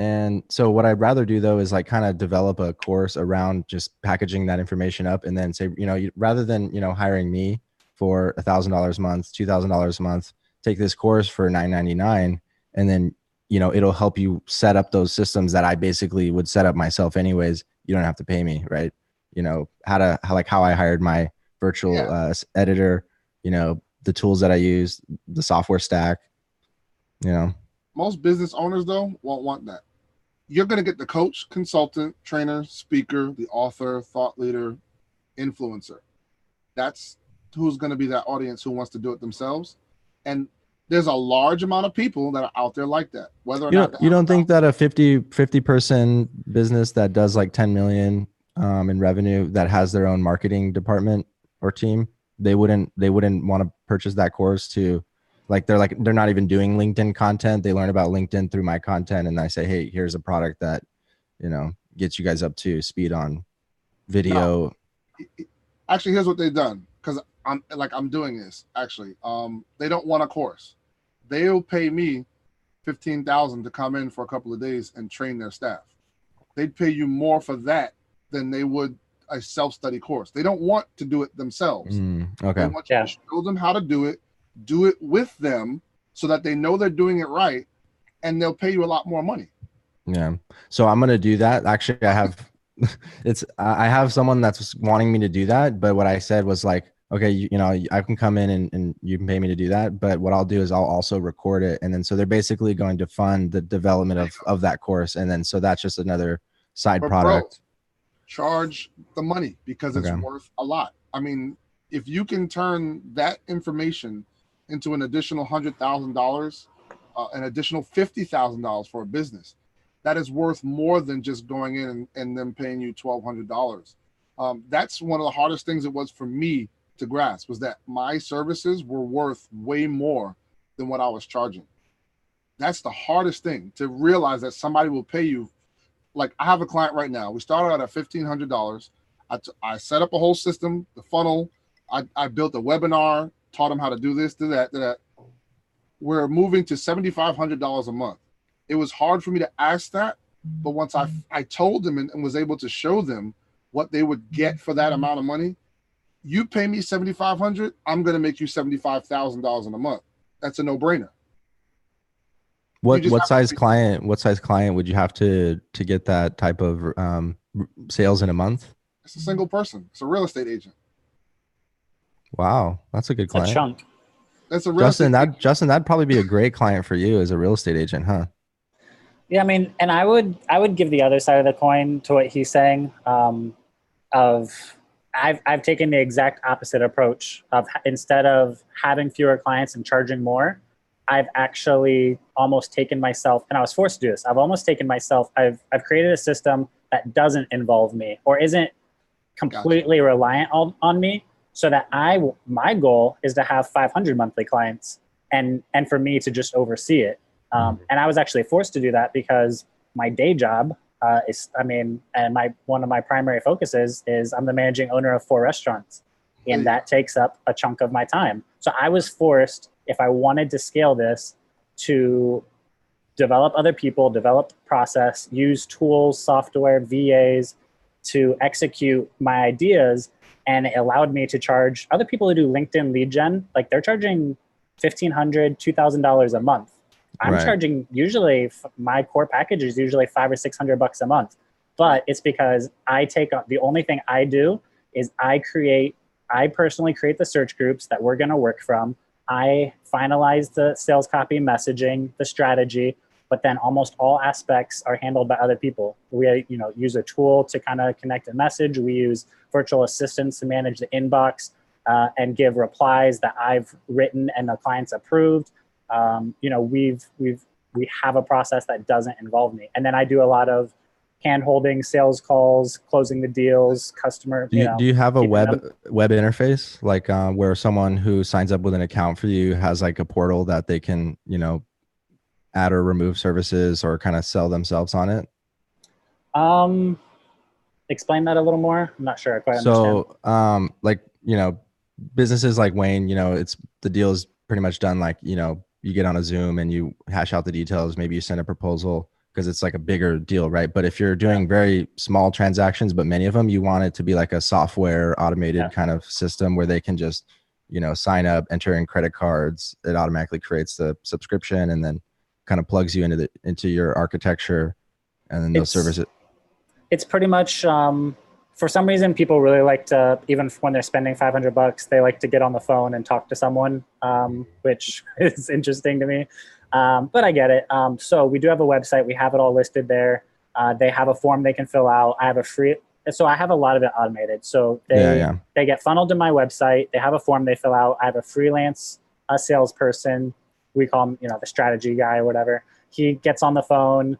And so what I'd rather do though is like kind of develop a course around just packaging that information up, and then say, rather than, hiring me for $1,000 a month, $2,000 a month, take this course for $9.99, and then it'll help you set up those systems that I basically would set up myself anyways. You don't have to pay me, right? How I hired my virtual editor, the tools that I use, the software stack, Most business owners though won't want that. You're going to get the coach, consultant, trainer, speaker, the author, thought leader, influencer. That's who's going to be that audience who wants to do it themselves. And there's a large amount of people that are out there like that. Whether or not you don't think that a 50 person business that does like 10 million in revenue, that has their own marketing department or team, they wouldn't want to purchase that course to they're not even doing LinkedIn content. They learn about LinkedIn through my content, and I say, hey, here's a product that gets you guys up to speed on video. No. Actually, here's what they've done, because I'm doing this actually. They don't want a course. They'll pay me $15,000 to come in for a couple of days and train their staff. They'd pay you more for that than they would a self-study course. They don't want to do it themselves. Okay. They want you to show them how to do it with them, so that they know they're doing it right, and they'll pay you a lot more money. Yeah. So I'm going to do that. Actually, I have someone that's wanting me to do that. But what I said was like, okay, I can come in and you can pay me to do that. But what I'll do is I'll also record it. And then, so they're basically going to fund the development of that course. And then, so that's just another side product. Charge the money, because it's worth a lot. I mean, if you can turn that information into an additional $100,000, an additional $50,000 for a business, that is worth more than just going in and them paying you $1,200. That's one of the hardest things it was for me to grasp, was that my services were worth way more than what I was charging. That's the hardest thing, to realize that somebody will pay you. Like, I have a client right now. We started out at $1,500. I set up a whole system, the funnel. I built a webinar, taught them how to do this, do that. We're moving to $7,500 a month. It was hard for me to ask that, but once I told them and was able to show them what they would get for that amount of money, you pay me $7,500, I'm going to make you $75,000 in a month. That's a no-brainer. What size client would you have to get that type of sales in a month? It's a single person. It's a real estate agent. Wow, that's a good client. A chunk. That's a real Justin, that'd probably be a great client for you as a real estate agent, huh? Yeah, I mean, and I would give the other side of the coin to what he's saying. I've taken the exact opposite approach of, instead of having fewer clients and charging more, I've actually almost taken myself, and I was forced to do this. I've almost taken myself. I've created a system that doesn't involve me or isn't completely reliant on me, so that my goal is to have 500 monthly clients and for me to just oversee it. And I was actually forced to do that because my day job one of my primary focuses is I'm the managing owner of 4 restaurants, and that takes up a chunk of my time. So I was forced, if I wanted to scale this, to develop other people, develop process, use tools, software, VAs to execute my ideas. And it allowed me to charge other people who do LinkedIn lead gen, like they're charging $1,500, $2,000 a month. I'm charging, usually my core package is usually $500 or $600 a month, but it's because the only thing I do is I personally create the search groups that we're going to work from. I finalize the sales copy, messaging, the strategy, but then almost all aspects are handled by other people. We, use a tool to kind of connect a message. We use virtual assistants to manage the inbox and give replies that I've written and the client's approved. We have a process that doesn't involve me. And then I do a lot of hand-holding, sales calls, closing the deals, customer. Do you have a web interface, like where someone who signs up with an account for you has like a portal that they can, add or remove services or kind of sell themselves on it? Explain that a little more. I'm not sure I quite understand. So, businesses like Wayne, it's the deal is pretty much done. Like, you get on a Zoom and you hash out the details. Maybe you send a proposal because it's like a bigger deal, right? But if you're doing very small transactions, but many of them, you want it to be like a software automated kind of system where they can just, sign up, enter in credit cards. It automatically creates the subscription and then kind of plugs you into your architecture, and then they'll service it. It's pretty much, for some reason, people really like to, even when they're spending $500, they like to get on the phone and talk to someone, which is interesting to me. But I get it. So we do have a website. We have it all listed there. They have a form they can fill out. I have a lot of it automated. So they get funneled to my website. They have a form they fill out. I have a freelance salesperson. We call him, the strategy guy or whatever. He gets on the phone,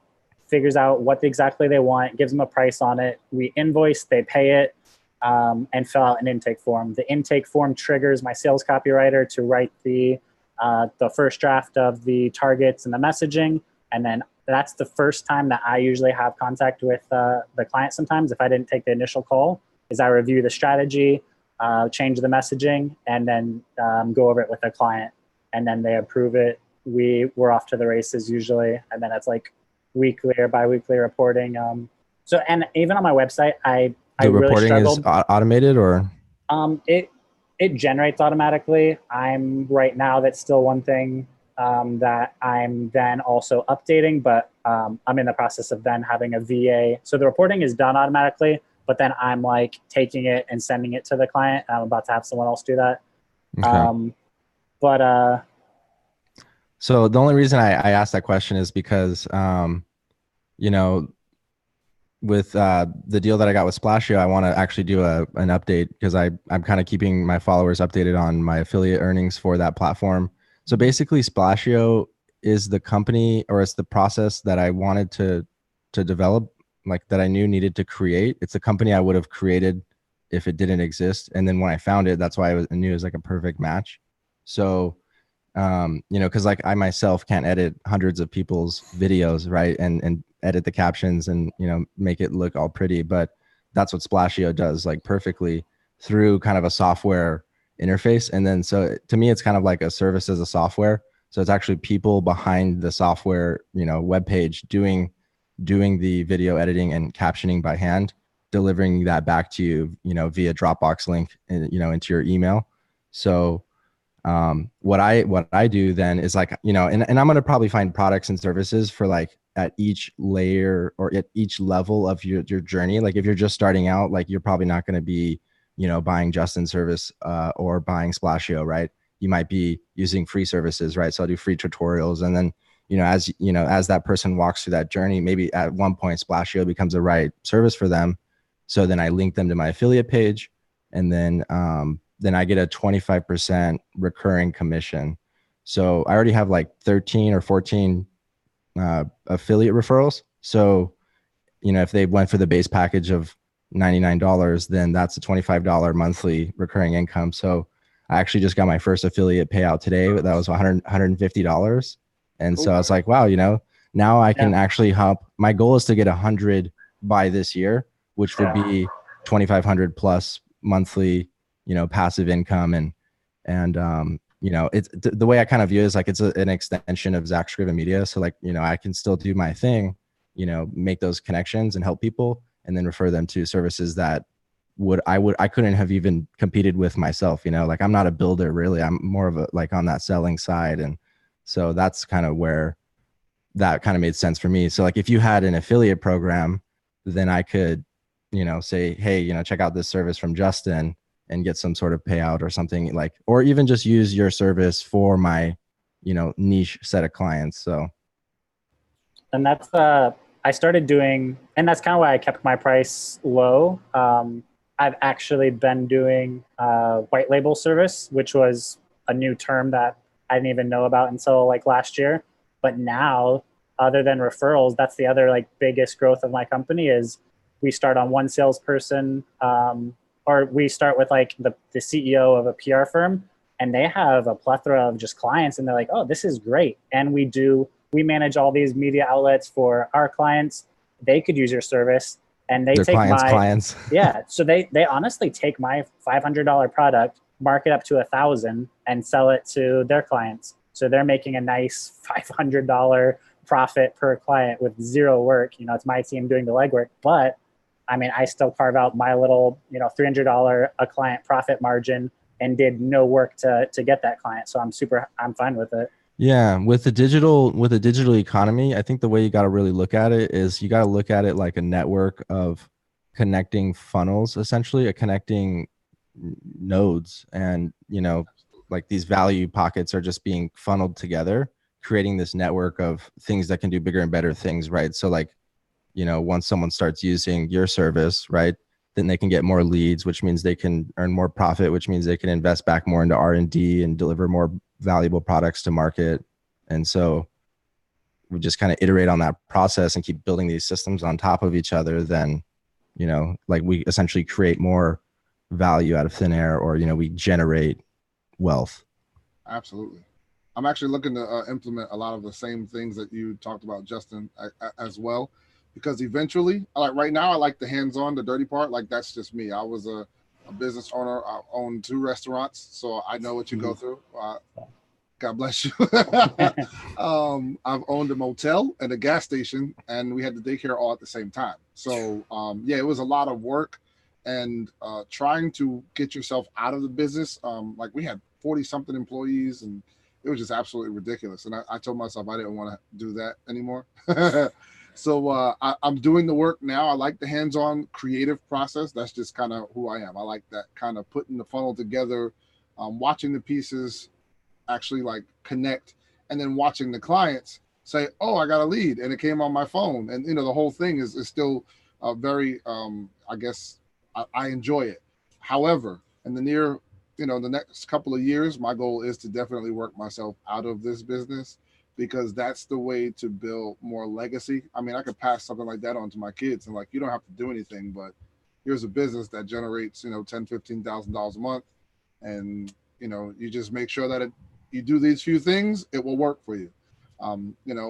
figures out what exactly they want, gives them a price on it. We invoice, they pay it, and fill out an intake form. The intake form triggers my sales copywriter to write the first draft of the targets and the messaging. And then that's the first time that I usually have contact with the client. Sometimes if I didn't take the initial call, is I review the strategy, change the messaging, and then go over it with the client. And then they approve it. We're off to the races usually. And then it's like weekly or bi-weekly reporting. And even on my website, I really struggled. Is automated or? It generates automatically. Right now, that's still one thing that I'm then also updating, but I'm in the process of then having a VA. So the reporting is done automatically, but then I'm like taking it and sending it to the client. I'm about to have someone else do that. Okay. So the only reason I asked that question is because, with the deal that I got with Splasheo, I want to actually do an update because I'm kind of keeping my followers updated on my affiliate earnings for that platform. So basically Splasheo is the company, or it's the process that I wanted to develop, like that I knew needed to create. It's a company I would have created if it didn't exist. And then when I found it, that's why I knew it was like a perfect match. So because like I myself can't edit hundreds of people's videos, right? And edit the captions and, make it look all pretty. But that's what Splasheo does, like perfectly through kind of a software interface. And then, so to me, it's kind of like a service as a software. So it's actually people behind the software, web page doing the video editing and captioning by hand, delivering that back to you, via Dropbox link, into your email. So what I do then is like, and I'm going to probably find products and services for like at each layer or at each level of your journey. Like if you're just starting out, like you're probably not going to be, buying Justin's service or buying Splasheo, right? you might be using free services, right? So I'll do free tutorials. And then, as that person walks through that journey, maybe at one point Splasheo becomes the right service for them. So then I link them to my affiliate page, and then I get a 25% recurring commission. So I already have like 13 or 14 affiliate referrals. So, if they went for the base package of $99, then that's a $25 monthly recurring income. So I actually just got my first affiliate payout today. That was $150. And so I was like, wow, now I can actually help. My goal is to get 100 by this year, which would be 2,500 plus monthly, passive income. And it's the way I kind of view it is like, it's an extension of Zack Scriven Media. So like, I can still do my thing, make those connections and help people, and then refer them to services that I couldn't have even competed with myself. Like, I'm not a builder really. I'm more of a, like, on that selling side. And so that's kind of where that kind of made sense for me. So like, if you had an affiliate program, then I could, say, hey, check out this service from Justin and get some sort of payout or something, like, or even just use your service for my, niche set of clients. So. And that's, I started doing, and that's kind of why I kept my price low. I've actually been doing white label service, which was a new term that I didn't even know about until like last year. But now, other than referrals, that's the other like biggest growth of my company is we start on one salesperson, or we start with like the CEO of a PR firm, and they have a plethora of just clients, and they're like, oh, this is great. And we manage all these media outlets for our clients. They could use your service, and they take clients. Yeah. So they honestly take my $500 product, mark it up to $1,000, and sell it to their clients. So they're making a nice $500 profit per client with zero work. It's my team doing the legwork, but I mean, I still carve out my little, $300 a client profit margin and did no work to get that client. So I'm fine with it. Yeah, with the digital economy, I think the way you got to really look at it is you got to look at it like a network of connecting funnels, essentially, a connecting nodes. And, like, these value pockets are just being funneled together, creating this network of things that can do bigger and better things, right? So like, once someone starts using your service, right, then they can get more leads, which means they can earn more profit, which means they can invest back more into R&D and deliver more valuable products to market. And so we just kind of iterate on that process and keep building these systems on top of each other. Then, like, we essentially create more value out of thin air, or, we generate wealth. Absolutely. I'm actually looking to implement a lot of the same things that you talked about, Justin, as well. Because eventually, like right now, I like the hands-on, the dirty part. Like, that's just me. I was a business owner. I owned 2 restaurants, so I know what you go through. God bless you. I've owned a motel and a gas station, and we had the daycare all at the same time. So it was a lot of work, and trying to get yourself out of the business. Like, we had 40-something employees, and it was just absolutely ridiculous. And I told myself I didn't want to do that anymore. So I'm doing the work now. I like the hands-on creative process. That's just kind of who I am. I like that kind of putting the funnel together, watching the pieces actually like connect, and then watching the clients say, oh, I got a lead and it came on my phone. And, the whole thing is still very, I guess I enjoy it. However, in the next couple of years, my goal is to definitely work myself out of this business, because that's the way to build more legacy. I mean, I could pass something like that on to my kids and, like, you don't have to do anything, but here's a business that generates, $10,000, $15,000 a month. And, you just make sure that you do these few things, it will work for you.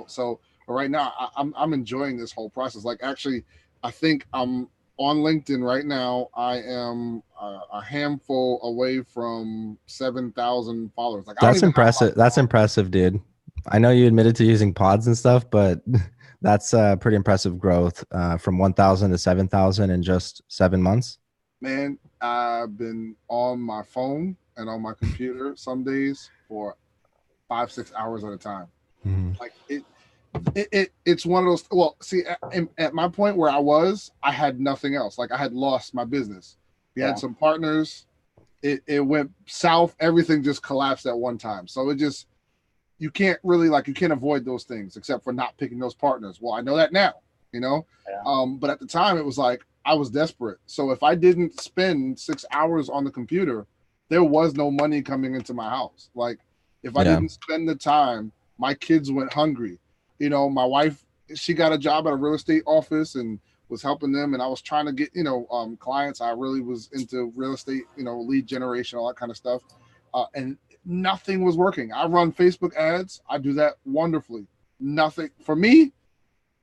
So right now I'm enjoying this whole process. Like, actually, I think I'm on LinkedIn right now. I am a handful away from 7,000 followers. Like, that's impressive. That's impressive, dude. I know you admitted to using pods and stuff, but that's pretty impressive growth from 1,000 to 7,000 in just 7 months. Man, I've been on my phone and on my computer some days for 5-6 hours at a time. Mm-hmm. Like, it's one of those. Well, see, at my point where I had nothing else. Like, I had lost my business. We had some partners, it went south. Everything just collapsed at one time. So you can't really you can't avoid those things except for not picking those partners. Well, I know that now, Yeah. But at the time it was like I was desperate. So if I didn't spend 6 hours on the computer, there was no money coming into my house. Like if I didn't spend the time, my kids went hungry. My wife, she got a job at a real estate office and was helping them. And I was trying to get, clients. I really was into real estate, lead generation, all that kind of stuff. And nothing was working. I run Facebook ads. I do that wonderfully. Nothing for me,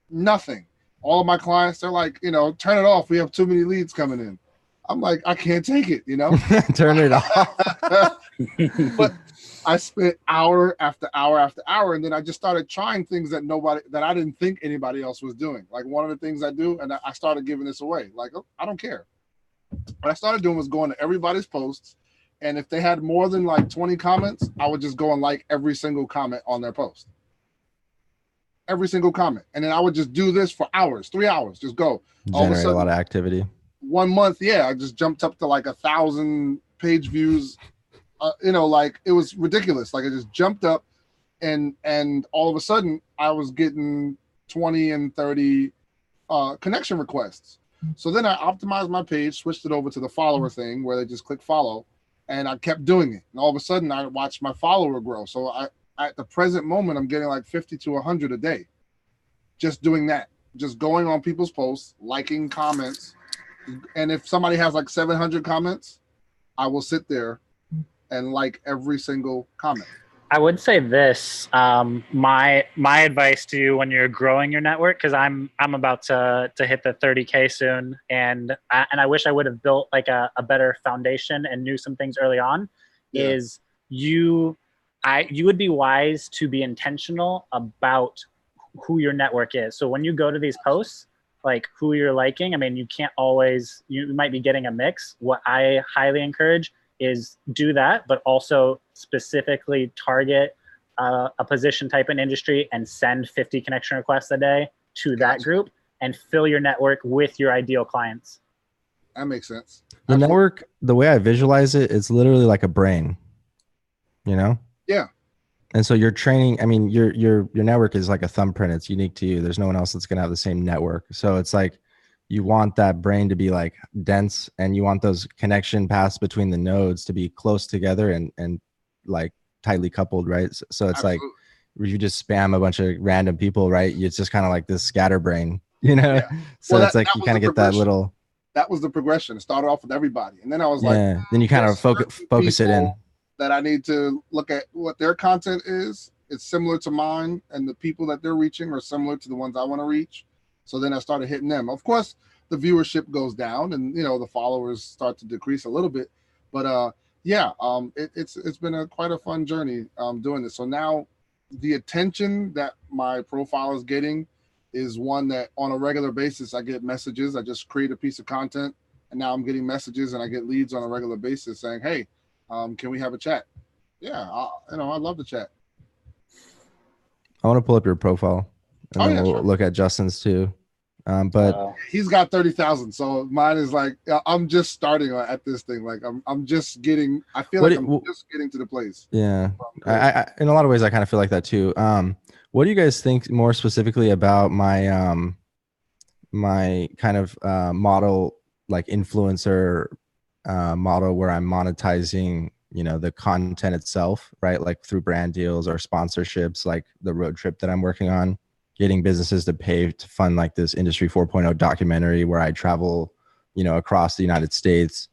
nothing. All of my clients, they're like, turn it off. We have too many leads coming in. I'm like, I can't take it, Turn it off. But I spent hour after hour after hour, and then I just started trying things that I didn't think anybody else was doing. Like one of the things I do, and I started giving this away. Like, I don't care. What I started doing was going to everybody's posts, and if they had more than 20 comments, I would just go and like every single comment on their post. Every single comment. And then I would just do this for hours, 3 hours, just go. Generate a lot of activity. 1 month, I just jumped up to 1,000 page views. It was ridiculous. It just jumped up, and all of a sudden I was getting 20 and 30 connection requests. So then I optimized my page, switched it over to the follower thing where they just click follow, and I kept doing it. And all of a sudden I watched my follower grow. So at the present moment, I'm getting 50 to 100 a day. Just doing that, just going on people's posts, liking comments. And if somebody has 700 comments, I will sit there and like every single comment. I would say this, my advice to you when you're growing your network, because I'm about to hit the 30K soon, and I wish I would have built a better foundation and knew some things early on, is you would be wise to be intentional about who your network is. So when you go to these posts, who you're liking, you might be getting a mix. What I highly encourage is do that, but also specifically target a position type in industry and send 50 connection requests a day to that group and fill your network with your ideal clients. That makes sense. The network, the way I visualize it, it's literally like a brain, Yeah. And so you're training, your network is like a thumbprint. It's unique to you. There's no one else that's going to have the same network. So it's you want that brain to be dense, and you want those connection paths between the nodes to be close together and tightly coupled, right? So it's Absolutely. you just spam a bunch of random people, right? It's just kind of like this scatterbrain, Yeah. So it's you kind of get that little. That was the progression. It started off with everybody, and then I was then you kind of focus it in. That I need to look at what their content is. It's similar to mine, and the people that they're reaching are similar to the ones I want to reach. So then I started hitting them. Of course, the viewership goes down, and the followers start to decrease a little bit. But it's been quite a fun journey doing this. So now the attention that my profile is getting is one that on a regular basis I get messages. I just create a piece of content, and now I'm getting messages, and I get leads on a regular basis saying, "Hey, can we have a chat?" Yeah, I love the chat. I want to pull up your profile, and then we'll look at Justin's too. But he's got 30,000, so mine is I'm just starting at this thing. I'm just getting. I feel I'm just getting to the place. Yeah, I in a lot of ways I kind of feel like that too. What do you guys think more specifically about my my kind of model, influencer model, where I'm monetizing the content itself, right? Through brand deals or sponsorships, like the road trip that I'm working on, getting businesses to pay to fund this Industry 4.0 documentary where I travel, across the United States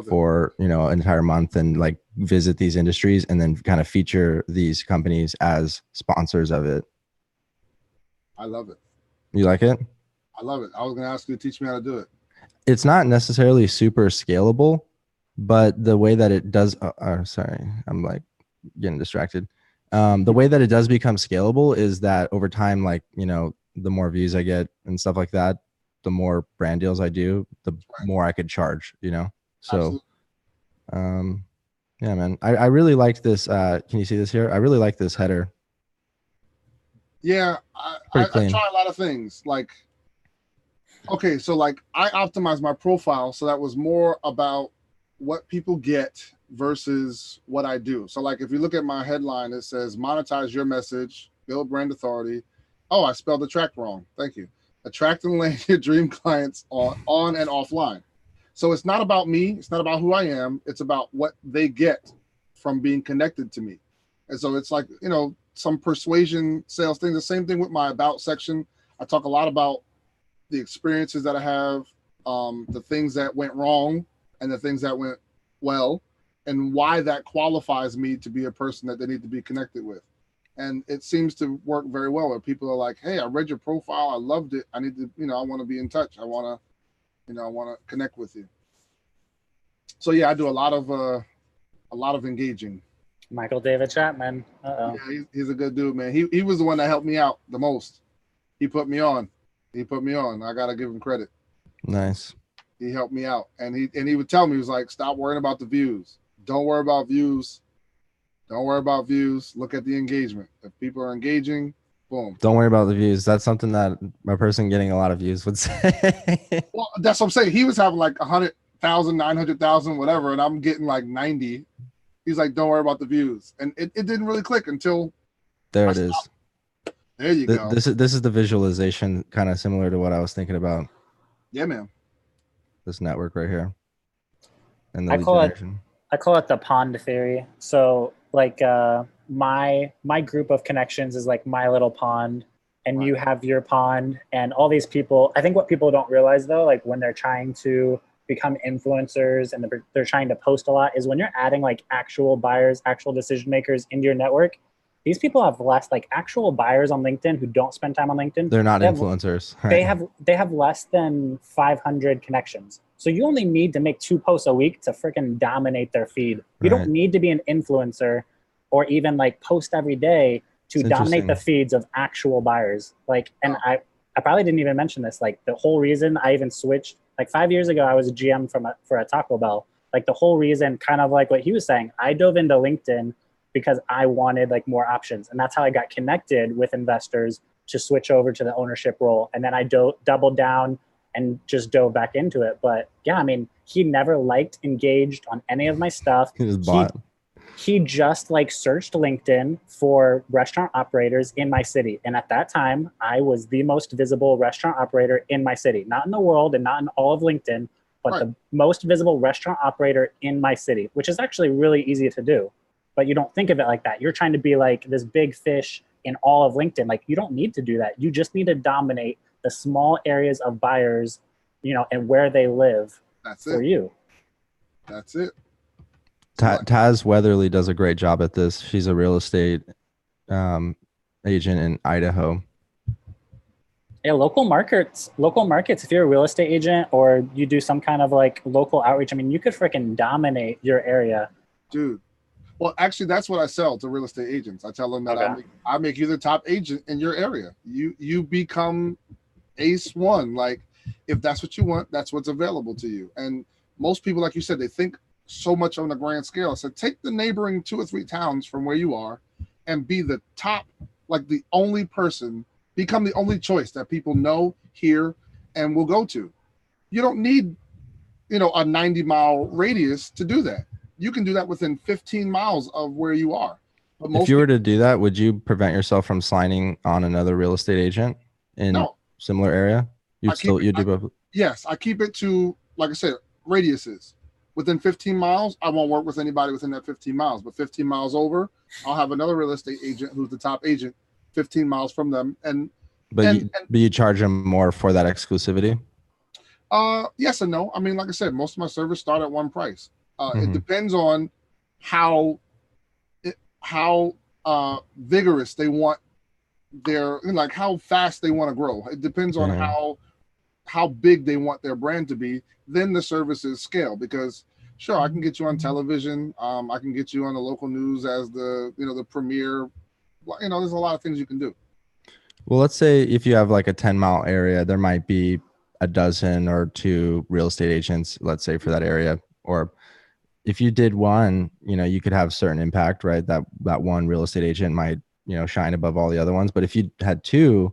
for, an entire month and visit these industries and then kind of feature these companies as sponsors of it. I love it. You like it? I love it. I was going to ask you to teach me how to do it. It's not necessarily super scalable, but the way that it does, sorry, I'm getting distracted. The way that it does become scalable is that over time, the more views I get and stuff like that, the more brand deals I do, the more I could charge, So, yeah, man, I really liked this. Can you see this here? I really like this header. Yeah. I try a lot of things okay. So I optimized my profile. So that was more about what people get versus what I do. So like if you look at my headline, it says monetize your message, build brand authority. Oh, I spelled attract wrong. Thank you. Attract and land your dream clients on and offline. So it's not about me. It's not about who I am. It's about what they get from being connected to me. And so it's like, you know, some persuasion sales thing. The same thing with my about section. I talk a lot about the experiences that I have, the things that went wrong and the things that went well, and why that qualifies me to be a person that they need to be connected with. And it seems to work very well where people are like, hey, I read your profile. I loved it. I need to, you know, I want to be in touch. I want to, you know, I want to connect with you. So yeah, I do a lot of engaging. Michael David Chapman. Uh-oh. Yeah, he's a good dude, man. He was the one that helped me out the most. He put me on. I got to give him credit. Nice. He helped me out. And he would tell me, he was like, stop worrying about the views. Don't worry about views. Don't worry about views. Look at the engagement. If people are engaging, boom. Don't worry about the views. That's something that a person getting a lot of views would say. Well, that's what I'm saying. He was having like 100,000, 900,000, whatever, and I'm getting like 90. He's like, don't worry about the views. And it didn't really click until there it is. There you go. This is the visualization, kind of similar to what I was thinking about. Yeah, man. This network right here. And the I call it the pond theory. So like my group of connections is like my little pond, and right. You have your pond, and all these people. I think what people don't realize though, like when they're trying to become influencers and they're trying to post a lot, is when you're adding like actual buyers, actual decision makers into your network. These people have less, like actual buyers on LinkedIn who don't spend time on LinkedIn. They're not influencers. Right? They have less than 500 connections. So you only need to make 2 posts a week to freaking dominate their feed. You don't need to be an influencer or even like post every day to dominate the feeds of actual buyers. Like, and I probably didn't even mention this. Like the whole reason I even switched, like 5 years ago, I was a GM for a Taco Bell. Like the whole reason, kind of like what he was saying, I dove into LinkedIn because I wanted like more options. And that's how I got connected with investors to switch over to the ownership role. And then I doubled down and just dove back into it. But yeah, I mean, he never liked, engaged on any of my stuff. He just bought. He just like searched LinkedIn for restaurant operators in my city. And at that time, I was the most visible restaurant operator in my city, not in the world and not in all of LinkedIn, but the most visible restaurant operator in my city, which is actually really easy to do. But you don't think of it like that. You're trying to be like this big fish in all of LinkedIn. Like you don't need to do that. You just need to dominate the small areas of buyers, you know, and where they live. That's for you. That's it. Taz Weatherly does a great job at this. She's a real estate agent in Idaho. Yeah, local markets. If you're a real estate agent or you do some kind of like local outreach, I mean, you could freaking dominate your area. Dude. Well, actually, that's what I sell to real estate agents. I tell them that I make you the top agent in your area. You become ace one. Like, if that's what you want, that's what's available to you. And most people, like you said, they think so much on a grand scale. So take the neighboring 2 or 3 towns from where you are and be the top, like the only person, become the only choice that people know, hear, and will go to. You don't need, a 90-mile radius to do that. You can do that within 15 miles of where you are. But if you were to do that, would you prevent yourself from signing on another real estate agent in similar area? You'd do both? Yes, I keep it to, like I said, radiuses. Within 15 miles, I won't work with anybody within that 15 miles. But 15 miles over, I'll have another real estate agent who's the top agent 15 miles from them. But you charge them more for that exclusivity? Yes and no. I mean, like I said, most of my servers start at one price. It depends on how vigorous they want like how fast they want to grow. It depends on how big they want their brand to be. Then the services scale, because sure, I can get you on television. I can get you on the local news as the premier. There's a lot of things you can do. Well, let's say if you have like a 10-mile area, there might be a dozen or 2 real estate agents, let's say, for that area. Or if you did one, you could have certain impact, right? That one real estate agent might, shine above all the other ones. But if you had 2,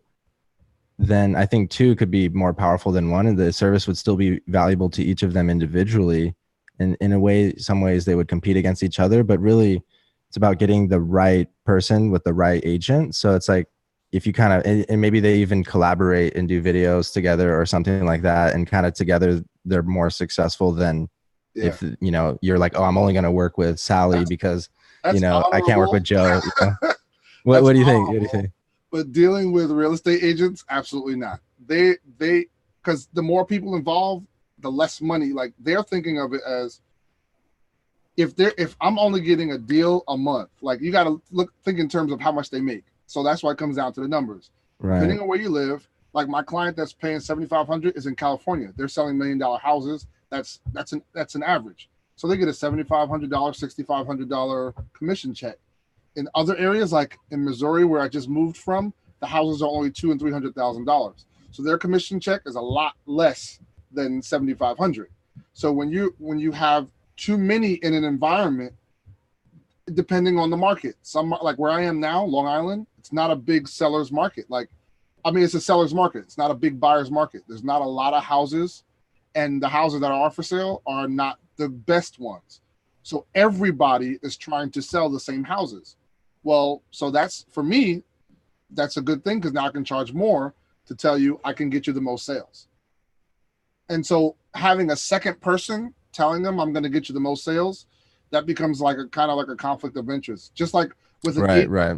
then I think 2 could be more powerful than 1, and the service would still be valuable to each of them individually. in a way, some ways they would compete against each other, but really it's about getting the right person with the right agent. So it's like, if you kind of, and maybe they even collaborate and do videos together or something like that, and kind of together they're more successful than if, you know, you're like, oh, I'm only going to work with Sally because, you know, I can't work with Joe. You know? What do you think? What do you think? But dealing with real estate agents, absolutely not. They because the more people involved, the less money. Like, they're thinking of it as, if I'm only getting a deal a month, like, you got to think in terms of how much they make. So that's why it comes down to the numbers. Right. Depending on where you live, like my client that's paying $7,500 is in California. They're selling $1 million houses. That's an average. So they get a $7,500, $6,500 commission check. In other areas, like in Missouri, where I just moved from, the houses are only $200,000 and $300,000. So their commission check is a lot less than $7,500. So when you have too many in an environment, depending on the market, some, like where I am now, Long Island, it's not a big seller's market. Like, I mean, it's a seller's market. It's not a big buyer's market. There's not a lot of houses, and the houses that are for sale are not the best ones. So everybody is trying to sell the same houses. Well, so that's, for me, that's a good thing, because now I can charge more to tell you I can get you the most sales. And so having a second person telling them I'm going to get you the most sales, that becomes like a kind of like a conflict of interest. Just like with an agent, right.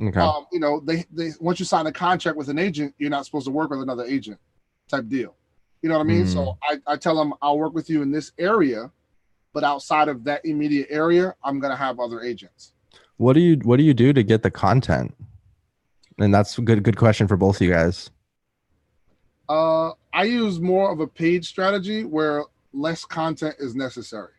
Okay. You know, they once you sign a contract with an agent, you're not supposed to work with another agent type deal. You know what I mean? So I tell them I'll work with you in this area, but outside of that immediate area, I'm going to have other agents. What do you do to get the content? And that's a good question for both of you guys. I use more of a paid strategy where less content is necessary.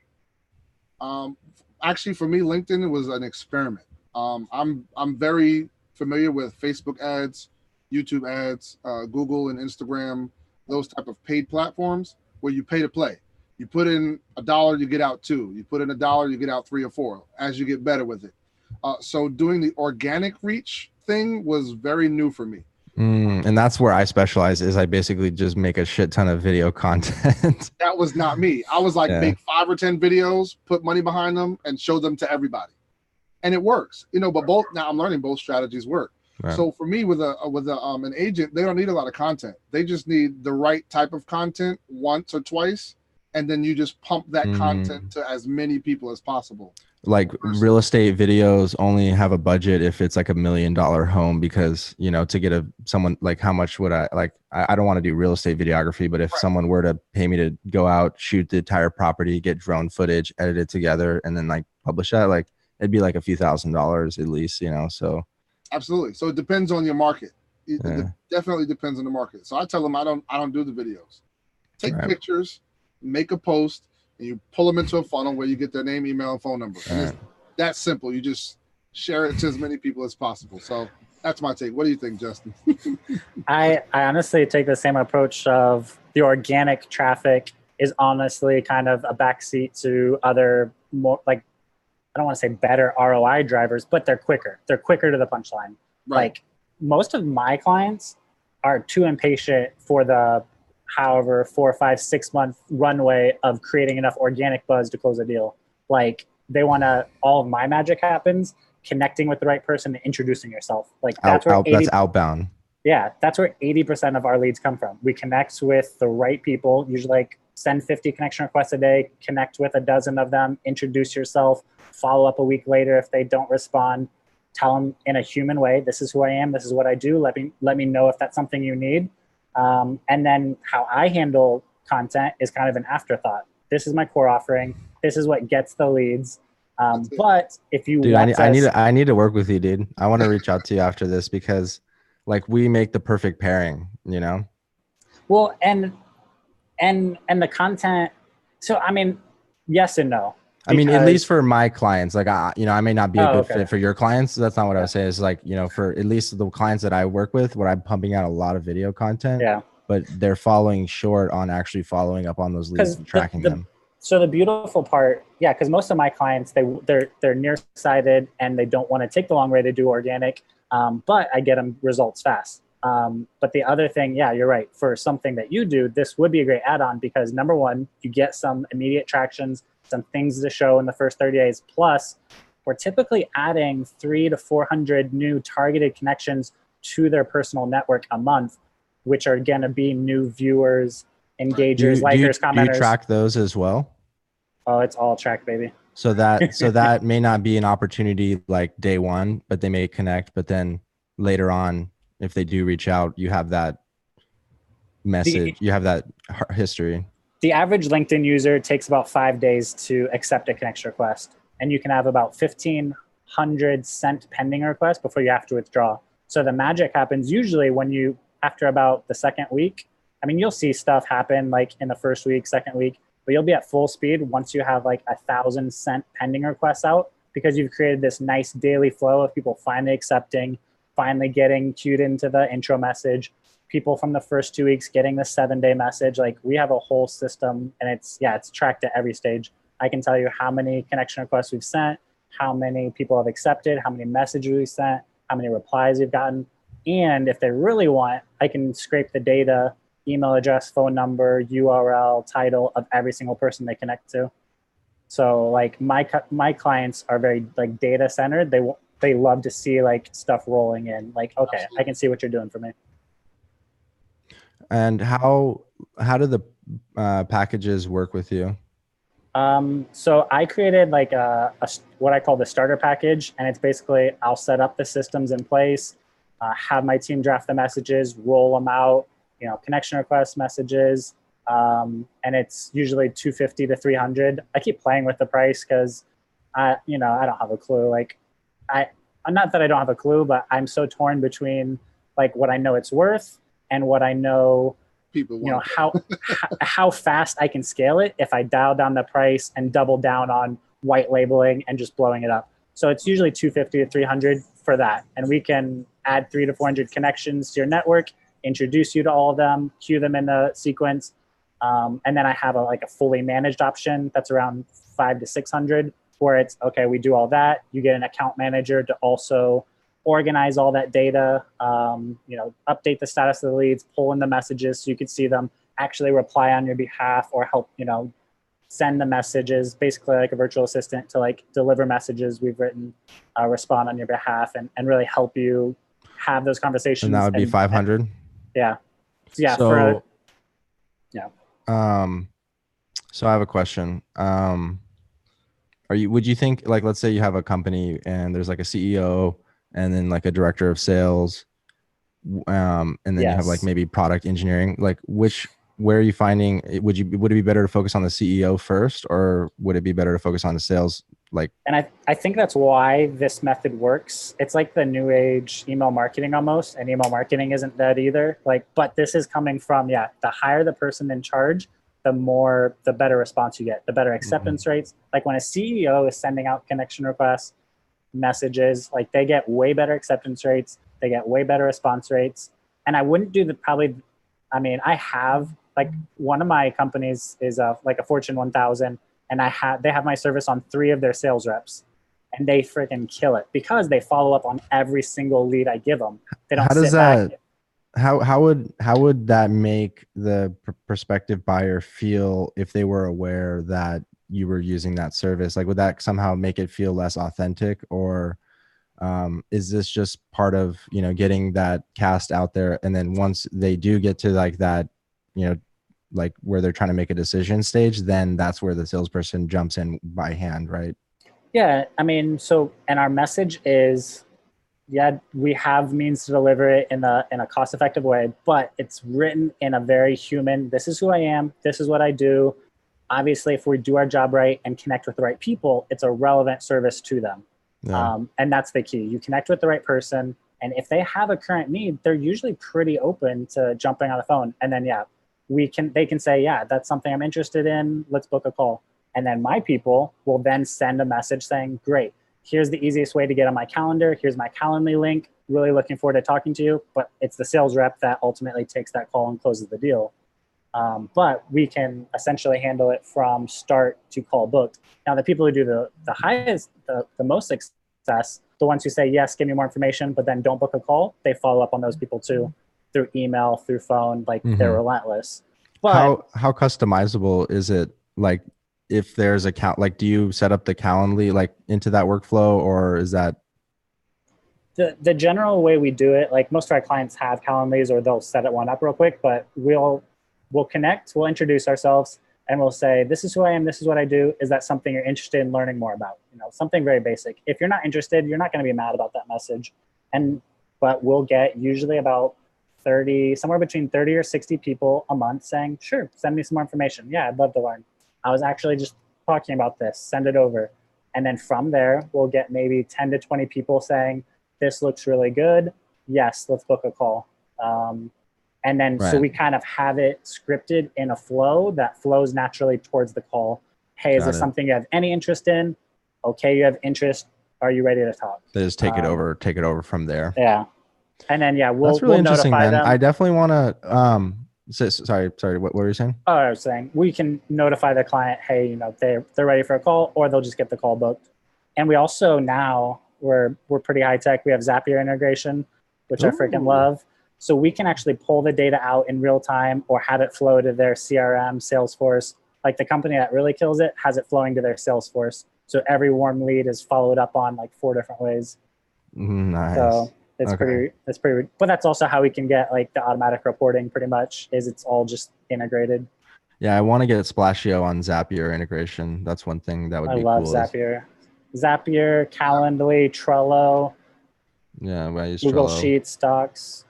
Actually, for me, LinkedIn was an experiment. I'm very familiar with Facebook ads, YouTube ads, Google and Instagram, those type of paid platforms where you pay to play. You put in $1, you get out 2. You put in $1, you get out 3 or 4 as you get better with it. So doing the organic reach thing was very new for me. And that's where I specialize, is I basically just make a shit ton of video content. That was not me. I was like, make 5 or 10 videos, put money behind them, and show them to everybody. And it works, you know, but now I'm learning both strategies work. Right. So for me, with an agent, they don't need a lot of content. They just need the right type of content once or twice, and then you just pump that content to as many people as possible. Like real estate videos only have a budget if it's like $1 million home, because, you know, to get someone, like, how much would I don't want to do real estate videography, but if someone were to pay me to go out, shoot the entire property, get drone footage, edit it together, and then like publish that, like it'd be like a few $1,000s at least, you know. So absolutely. So it depends on your market. It definitely depends on the market. So I tell them I don't do the videos. Take pictures, make a post, and you pull them into a funnel where you get their name, email, and phone number. And it's that simple. You just share it to as many people as possible. So that's my take. What do you think, Justin? I honestly take the same approach of the organic traffic is honestly kind of a backseat to other more, like, I don't want to say better ROI drivers, but they're quicker. They're quicker to the punchline. Right. Like, most of my clients are too impatient for the however 4, 5, 6 month runway of creating enough organic buzz to close a deal. Like, they want to, all of my magic happens connecting with the right person and introducing yourself. Like, that's that's outbound. Yeah, that's where 80% of our leads come from. We connect with the right people, usually like send 50 connection requests a day, connect with a dozen of them, introduce yourself, follow up a week later if they don't respond, tell them in a human way, this is who I am, this is what I do, let me know if that's something you need. And then how I handle content is kind of an afterthought. This is my core offering. This is what gets the leads. But if you I need to work with you, dude. I want to reach out to you after this, because like, we make the perfect pairing, you know? Well, and the content. So, I mean, yes and no. I mean, at least for my clients, like, you know, I may not be a good fit for your clients. So that's not what I would say. Is like, you know, for at least the clients that I work with, where I'm pumping out a lot of video content, but they're falling short on actually following up on those leads and tracking them. So the beautiful part, because most of my clients, they're nearsighted and they don't want to take the long way to do organic, but I get them results fast. But the other thing, yeah, you're right. For something that you do, this would be a great add-on because number one, you get some immediate tractions, some things to show in the first 30 days. Plus, we're typically adding 300 to 400 new targeted connections to their personal network a month, which are going to be new viewers, engagers, likers, commenters. Do you track those as well? Oh, it's all tracked, baby. So that may not be an opportunity like day one, but they may connect. But then later on, if they do reach out, you have that message, you have that history. The average LinkedIn user takes about 5 days to accept a connection request. And you can have about 1,500 sent pending requests before you have to withdraw. So the magic happens usually when you, after about the second week, I mean, you'll see stuff happen like in the first week, second week, but you'll be at full speed once you have like 1,000 sent pending requests out because you've created this nice daily flow of people finally accepting, finally getting queued into the intro message, people from the first 2 weeks getting the 7-day message. Like we have a whole system and it's tracked at every stage. I can tell you how many connection requests we've sent, how many people have accepted, how many messages we've sent, how many replies we've gotten. And if they really want, I can scrape the data, email address, phone number, URL, title of every single person they connect to. So like my clients are very like data centered. They love to see like stuff rolling in. Like, okay, I can see what you're doing for me. And how do the packages work with you? So I created like what I call the starter package, and it's basically I'll set up the systems in place, have my team draft the messages, roll them out, connection request messages, and it's usually 250 to 300. I keep playing with the price because I don't have a clue. Like not that I don't have a clue, but I'm so torn between like what I know it's worth and what I know, people want how fast I can scale it if I dial down the price and double down on white labeling and just blowing it up. So it's usually 250 to 300 for that. And we can add 300 to 400 connections to your network, introduce you to all of them, queue them in the sequence. And then I have a fully managed option that's around 500 to 600 where it's, okay, we do all that. You get an account manager to also organize all that data, update the status of the leads, pull in the messages so you can see them, actually reply on your behalf or help, send the messages, basically like a virtual assistant to like deliver messages we've written, respond on your behalf and really help you have those conversations. And that would be 500? Yeah. Yeah. So, so I have a question. Would you think like, let's say you have a company and there's like a CEO and then like a director of sales, and then you have like maybe product engineering, like where are you finding, would it be better to focus on the CEO first or would it be better to focus on the sales? And I think that's why this method works. It's like the new age email marketing almost, and email marketing isn't that either. But this is coming from, the higher the person in charge, the better response you get, the better acceptance rates. Like when a CEO is sending out connection requests, messages, like they get way better acceptance rates, they get way better response rates. And I wouldn't do I have like one of my companies is like a Fortune 1000 and they have my service on 3 of their sales reps and they freaking kill it because they follow up on every single lead I give them. They don't sit back. How would that make the prospective buyer feel if they were aware that you were using that service? Like, would that somehow make it feel less authentic, or is this just part of, getting that cast out there? And then once they do get to like that, like where they're trying to make a decision stage, then that's where the salesperson jumps in by hand, right? Yeah. And our message is, we have means to deliver it in a cost-effective way, but it's written in a very human, this is who I am, this is what I do. Obviously, if we do our job right and connect with the right people, it's a relevant service to them. Yeah. And that's the key. You connect with the right person, and if they have a current need, they're usually pretty open to jumping on the phone. And then, they can say, that's something I'm interested in. Let's book a call. And then my people will then send a message saying, great, here's the easiest way to get on my calendar. Here's my Calendly link. Really looking forward to talking to you. But it's the sales rep that ultimately takes that call and closes the deal. But we can essentially handle it from start to call booked. Now, the people who do the highest, the most success, the ones who say, yes, give me more information, but then don't book a call, they follow up on those people too. through email, through phone. Like they're relentless. But how customizable is it? Like if there's a like, do you set up the Calendly like into that workflow, or is that the general way we do it? Like most of our clients have Calendlys, or they'll set it one up real quick, but we'll connect, we'll introduce ourselves, and we'll say, this is who I am, this is what I do. Is that something you're interested in learning more about? You know, something very basic. If you're not interested, you're not going to be mad about that message. But we'll get usually about 30, somewhere between 30 or 60 people a month saying, sure, send me some more information. Yeah, I'd love to learn. I was actually just talking about this, send it over. And then from there, we'll get maybe 10 to 20 people saying, this looks really good. Yes, let's book a call. And then so we kind of have it scripted in a flow that flows naturally towards the call. Hey, is this something you have any interest in? Okay, you have interest. Are you ready to talk? They just take it over from there. Yeah. And then, yeah, that's really interesting, notify man. them. I definitely want to, sorry. What were you saying? Oh, I was saying we can notify the client, hey, you know, they're ready for a call, or they'll just get the call booked. And we also now, we're pretty high tech. We have Zapier integration, which I freaking love. So we can actually pull the data out in real time or have it flow to their CRM, Salesforce. Like the company that really kills it has it flowing to their Salesforce. So every warm lead is followed up on like 4 different ways. Nice. So it's pretty, but that's also how we can get like the automatic reporting pretty much, is it's all just integrated. Yeah. I want to get Splasheo on Zapier integration. That's one thing that would be cool. I love Zapier. Zapier, Calendly, Trello. Yeah. I use Google Trello. Sheets, Docs.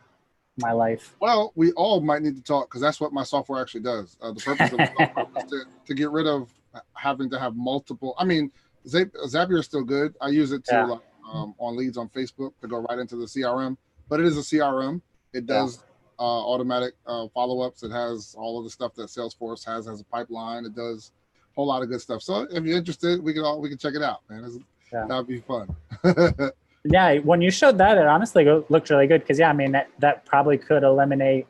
My life. Well, we all might need to talk, because that's what my software actually does. The purpose of the software is to get rid of having to have multiple. I mean, Zapier is still good. I use it to like on leads on Facebook to go right into the CRM, but it is a CRM. It does automatic follow-ups. It has all of the stuff that Salesforce has as a pipeline. It does a whole lot of good stuff. So if you're interested, we can check it out, man. That'd be fun. Yeah, when you showed that, it honestly looked really good, because I mean that probably could eliminate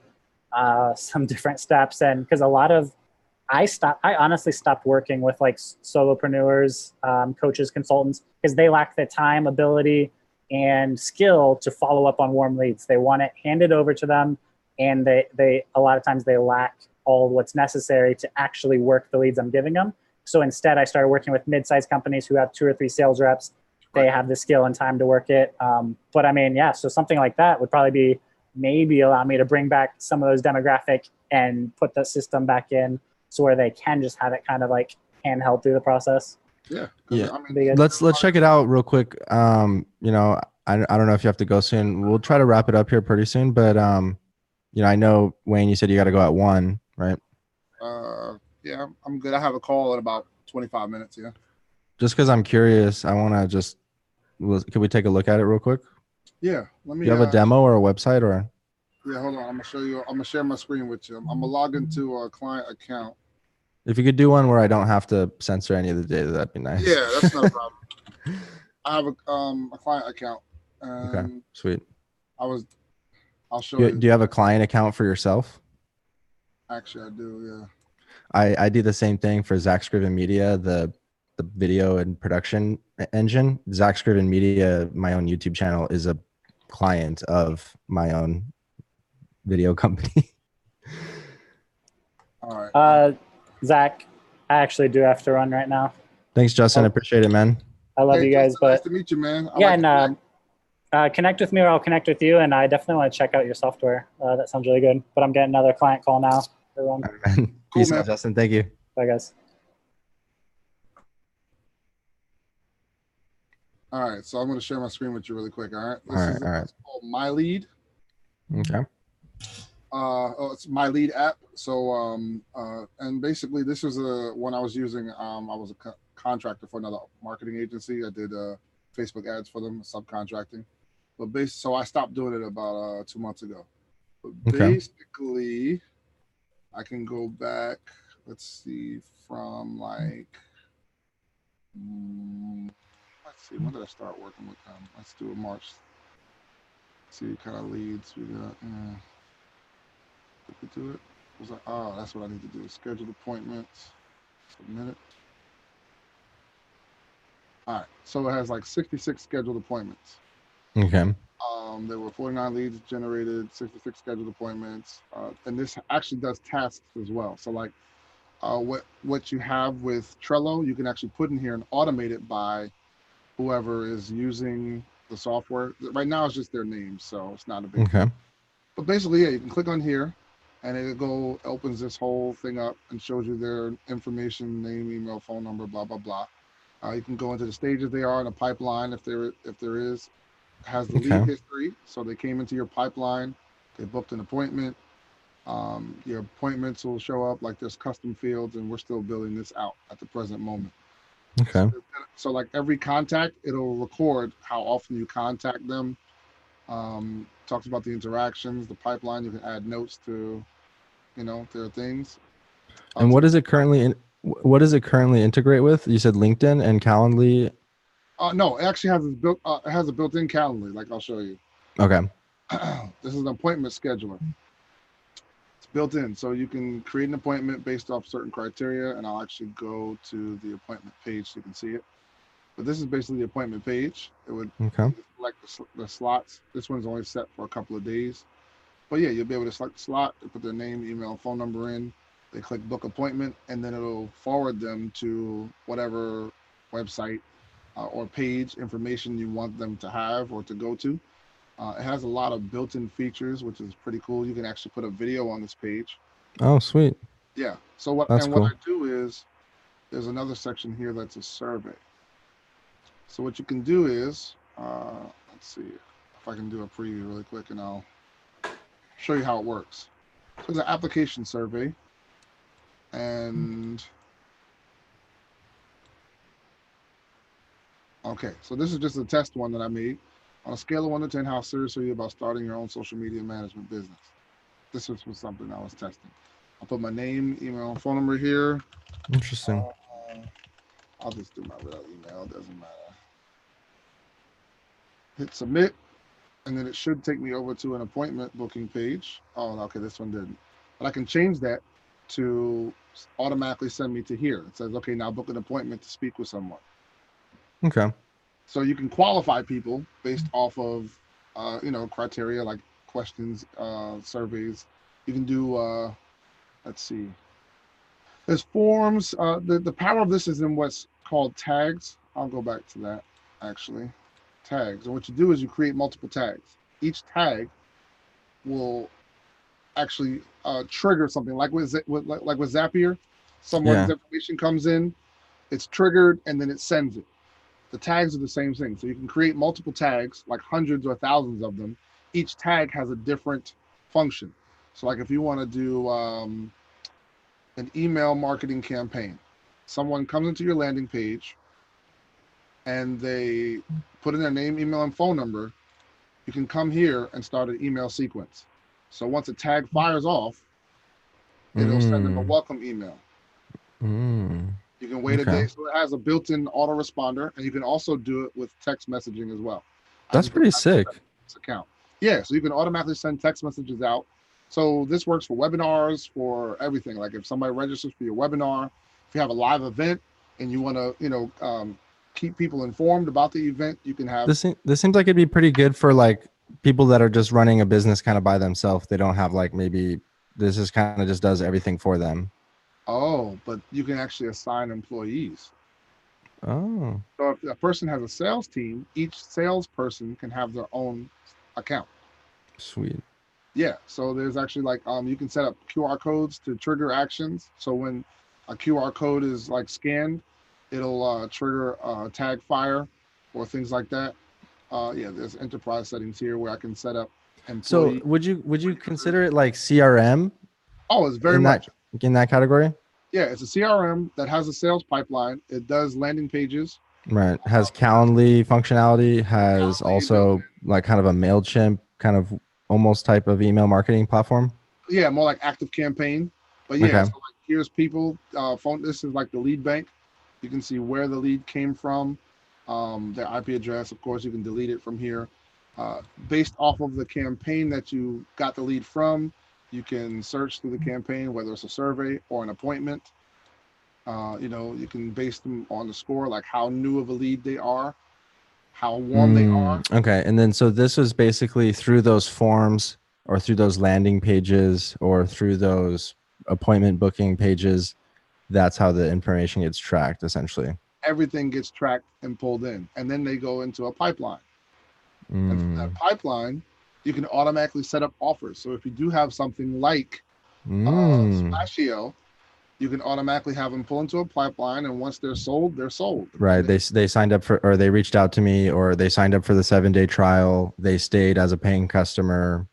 some different steps. And because a lot of I honestly stopped working with like solopreneurs, coaches, consultants, because they lack the time, ability, and skill to follow up on warm leads. They want it handed over to them, and they a lot of times they lack all what's necessary to actually work the leads I'm giving them. So instead, I started working with mid-sized companies who have 2 or 3 sales reps. They have the skill and time to work it. But I mean, yeah, so something like that would probably be maybe allow me to bring back some of those demographic and put the system back in, so where they can just have it kind of like handheld through the process. Yeah. I mean, let's check it out real quick. You know, I don't know if you have to go soon. We'll try to wrap it up here pretty soon, but you know, I know Wayne, you said you got to go at 1, right? Yeah, I'm good. I have a call in about 25 minutes. Yeah. Just because I'm curious, I want to can we take a look at it real quick? Yeah. Let me. Do you have a demo or a website or? Yeah, hold on. I'm gonna show you. I'm gonna share my screen with you. I'm gonna log into a client account. If you could do one where I don't have to censor any of the data, that'd be nice. Yeah, that's not a problem. I have a client account. Okay, sweet. I'll show you. Do you have a client account for yourself? Actually, I do. Yeah. I do the same thing for Zack Scriven Media, the video and production engine. Zack Scriven Media, my own YouTube channel, is a client of my own video company. All right. Zach, I actually do have to run right now. Thanks, Justin. I appreciate it, man. I love you guys, Justin, but nice to meet you, man. Connect with me, or I'll connect with you, and I definitely want to check out your software. That sounds really good. But I'm getting another client call now. Everyone. All right, man. Peace out, Justin. Thank you. Bye, guys. All right, so I'm going to share my screen with you really quick. All right. All right. It's called My Lead. Okay. It's My Lead app. So, and basically, this was one I was using. I was a contractor for another marketing agency. I did Facebook ads for them, subcontracting. But so I stopped doing it about 2 months ago. But basically, I can go back. Let's see, from like. Let's see, when did I start working with them? Let's do a March. See what kind of leads we got. Did we do it? Was like, oh, that's what I need to do. Schedule appointments. Submit it. All right. So it has like 66 scheduled appointments. Okay. There were 49 leads generated, 66 scheduled appointments, and this actually does tasks as well. So like what you have with Trello, you can actually put in here and automate it by whoever is using the software. Right now it's just their name, so it's not a big deal. But basically, yeah, you can click on here and it opens this whole thing up and shows you their information, name, email, phone number, blah, blah, blah. You can go into the stages they are in a pipeline if there is. Has the lead history, so they came into your pipeline, they booked an appointment. Your appointments will show up, like there's custom fields, and we're still building this out at the present moment. So like every contact, it'll record how often you contact them. Talks about the interactions, the pipeline. You can add notes to, their things. And what is it currently what does it currently integrate with? You said LinkedIn and Calendly. No, it actually has it has a built-in Calendly, like I'll show you. Okay. This is an appointment scheduler. It's built in, so you can create an appointment based off certain criteria, and I'll actually go to the appointment page so you can see it. But this is basically the appointment page. It would select the slots. This one's only set for a couple of days. But yeah, you'll be able to select the slot, put their name, email, phone number in. They click book appointment, and then it'll forward them to whatever website or page information you want them to have or to go to. It has a lot of built-in features, which is pretty cool. You can actually put a video on this page. Oh, sweet. Yeah. So what I do is there's another section here that's a survey. So what you can do is, let's see if I can do a preview really quick, and I'll show you how it works. So there's an application survey, and okay, so this is just a test one that I made. On a scale of 1 to 10, how serious are you about starting your own social media management business? This was something I was testing. I'll put my name, email, and phone number here. Interesting. I'll just do my real email, it doesn't matter. Hit submit, and then it should take me over to an appointment booking page. Oh, okay, this one didn't. But I can change that to automatically send me to here. It says, okay, now book an appointment to speak with someone. Okay. So you can qualify people based off of, criteria like questions, surveys. You can do, let's see. There's forms. The power of this is in what's called tags. I'll go back to that, actually. Tags. And what you do is you create multiple tags. Each tag will actually trigger something. Like with Zapier, someone's information comes in, it's triggered, and then it sends it. The tags are the same thing. So you can create multiple tags, like hundreds or thousands of them. Each tag has a different function. So like if you want to do an email marketing campaign, someone comes into your landing page and they put in their name, email, and phone number, you can come here and start an email sequence. So once a tag fires off, it'll send them a welcome email. You can wait a day. So it has a built-in autoresponder, and you can also do it with text messaging as well. That's pretty sick. Account. Yeah, so you can automatically send text messages out. So this works for webinars, for everything. Like if somebody registers for your webinar, if you have a live event and you want to, keep people informed about the event, you can have. This seems like it'd be pretty good for like people that are just running a business kind of by themselves. They don't have like maybe this is kind of just does everything for them. Oh, but you can actually assign employees. Oh. So if a person has a sales team, each salesperson can have their own account. Sweet. Yeah. So there's actually like you can set up QR codes to trigger actions. So when a QR code is like scanned, it'll trigger tag fire or things like that. There's enterprise settings here where I can set up employee. So would you consider it like CRM? Oh, it's very much in that category. Yeah, it's a CRM that has a sales pipeline. It does landing pages. Right. Has Calendly functionality. Has also like kind of a MailChimp kind of almost type of email marketing platform. Yeah, more like Active Campaign. But yeah, so like here's people. Phone. This is like the lead bank. You can see where the lead came from, their IP address. Of course, you can delete it from here. Based off of the campaign that you got the lead from, you can search through the campaign, whether it's a survey or an appointment. You can base them on the score, like how new of a lead they are, how warm they are. Okay. And then, so this was basically through those forms or through those landing pages or through those appointment booking pages. That's how the information gets tracked, essentially. Everything gets tracked and pulled in, and then they go into a pipeline. And from that pipeline, you can automatically set up offers. So if you do have something like Splasheo, you can automatically have them pull into a pipeline, and once they're sold, they're sold. Right. They signed up for, or they reached out to me, or they signed up for the 7-day trial. They stayed as a paying customer.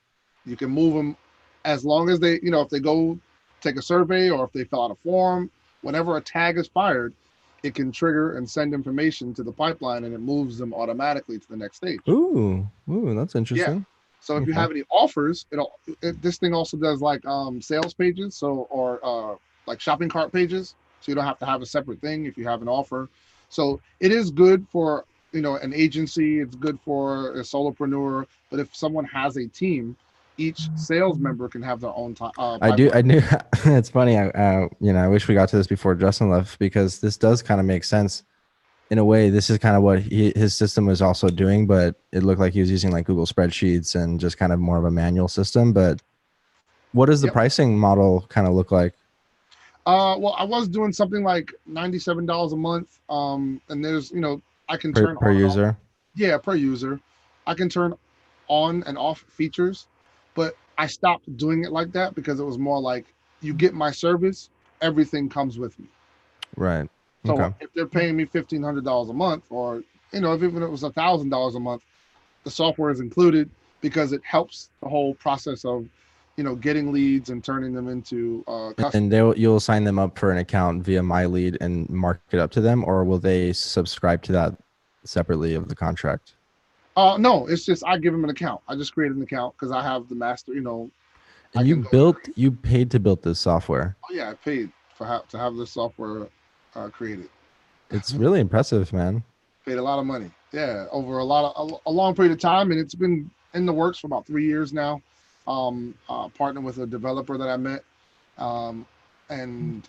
You can move them as long as they, if they go take a survey or if they fill out a form, whenever a tag is fired, it can trigger and send information to the pipeline, and it moves them automatically to the next stage. Ooh, that's interesting. Yeah. So if you have any offers, this thing also does like sales pages, or like shopping cart pages, so you don't have to have a separate thing if you have an offer. So it is good for an agency. It's good for a solopreneur. But if someone has a team, each sales member can have their own time. I knew. It's funny. I wish we got to this before Justin left, because this does kind of make sense. In a way, this is kind of what his system was also doing, but it looked like he was using like Google spreadsheets and just kind of more of a manual system. But what does the pricing model kind of look like? Well, I was doing something like $97 a month. And there's, I can turn per user. Yeah, per user. I can turn on and off features, but I stopped doing it like that because it was more like, you get my service, everything comes with me. Right. So if they're paying me $1,500 a month, or if even it was $1,000 a month, the software is included because it helps the whole process of getting leads and turning them into customers. And you'll sign them up for an account via My Lead and mark it up to them, or will they subscribe to that separately of the contract? No, it's just I give them an account. I just created an account because I have the master. And you paid to build this software. Oh yeah, I paid to have this software created. It's really impressive, man. Paid a lot of money. Yeah, over a long period of time, and it's been in the works for about 3 years now. Partnered with a developer that I met, and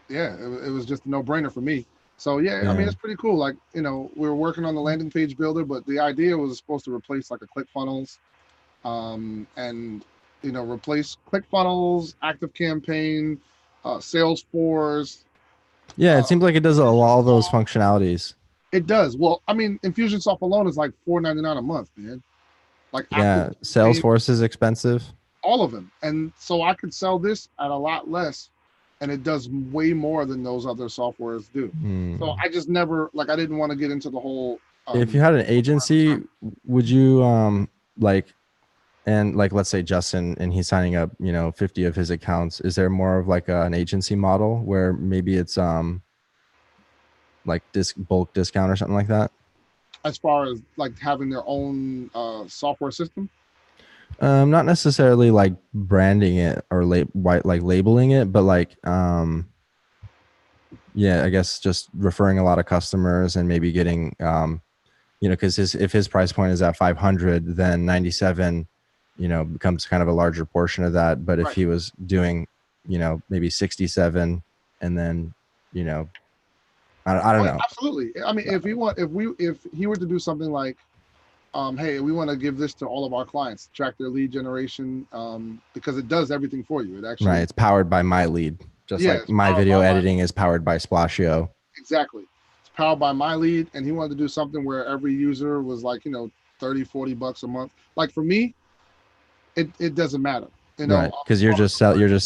yeah, it was just a no-brainer for me. So yeah, I mean, it's pretty cool. Like, we were working on the landing page builder, but the idea was supposed to replace like a ClickFunnels, and replace ClickFunnels, ActiveCampaign, Salesforce. Yeah, it seems like it does all those functionalities. It does. Well, I mean, Infusionsoft alone is like $4.99 a month, man. Like, Salesforce is expensive. All of them. And so I could sell this at a lot less, and it does way more than those other softwares do. So I just never, I didn't want to get into the whole. If you had an agency, would you let's say Justin, and he's signing up, 50 of his accounts. Is there more of like an agency model where maybe it's like bulk discount or something like that? As far as like having their own software system? Not necessarily like branding it or labeling it, but like I guess just referring a lot of customers and maybe getting because if his price point is at 500, then 97 becomes kind of a larger portion of that. But if he was doing maybe 67, and then I don't know. Absolutely. I mean, if he were to do something like, hey, we want to give this to all of our clients, track their lead generation, because it does everything for you. It actually it's powered by My Lead, just like my video editing is powered by Splasheo. Exactly. It's powered by My Lead, and he wanted to do something where every user was like, $30-$40 a month. Like for me, it doesn't matter. Right, because you're just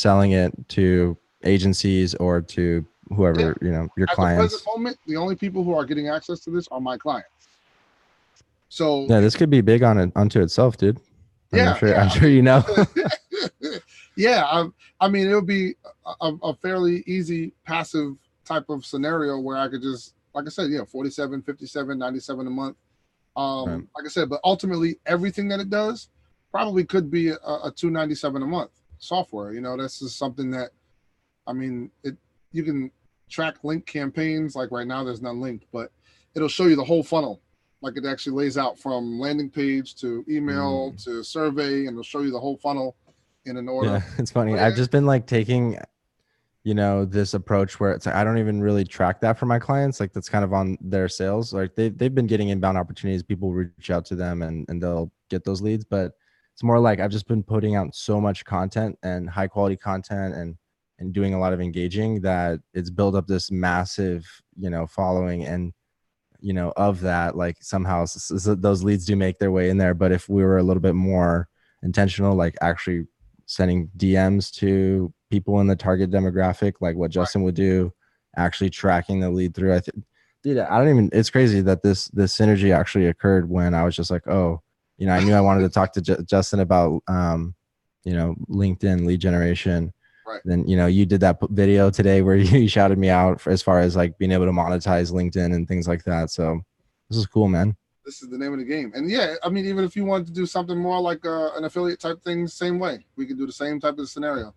selling it to agencies or to whoever, your clients. At the present moment, the only people who are getting access to this are my clients. So this could be big onto itself, dude. I'm sure Yeah, I mean, it would be a fairly easy passive type of scenario where I could just, like I said, 47, 57, 97 a month. Like I said, but ultimately everything that it does probably could be a $297 a month software. That's just something that, I mean, you can track link campaigns. Like right now there's none linked, but it'll show you the whole funnel. Like it actually lays out from landing page to email to survey, and it'll show you the whole funnel in an order. Yeah, it's funny. I've just been like taking this approach where it's like, I don't even really track that for my clients. Like that's kind of on their sales. Like they've been getting inbound opportunities. People reach out to them and they'll get those leads. But it's more like I've just been putting out so much content and high quality content and doing a lot of engaging that it's built up this massive, following. And, of that, like somehow those leads do make their way in there. But if we were a little bit more intentional, like actually sending DMs to people in the target demographic, like what Justin would do, actually tracking the lead through. Dude, I don't even, it's crazy that this synergy actually occurred when I was just like, oh, I knew I wanted to talk to Justin about, LinkedIn lead generation. Right. Then, you did that video today where you shouted me out as far as like being able to monetize LinkedIn and things like that. So this is cool, man. This is the name of the game. And yeah, I mean, even if you wanted to do something more like an affiliate type thing, same way, we could do the same type of scenario.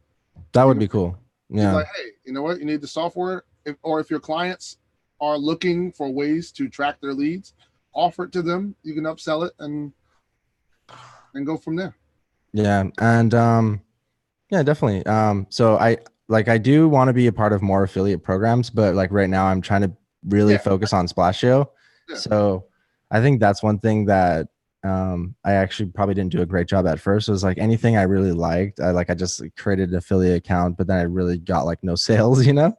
That would be cool. Yeah. Like, hey, you know what? You need the software, if your clients are looking for ways to track their leads, offer it to them. You can upsell it and go from there. Yeah, and yeah, definitely. So I do want to be a part of more affiliate programs, but like right now, I'm trying to really focus on Splasheo. Yeah. So I think that's one thing that I actually probably didn't do a great job at first. It was like anything I really liked. I just created an affiliate account, but then I really got like no sales, Right.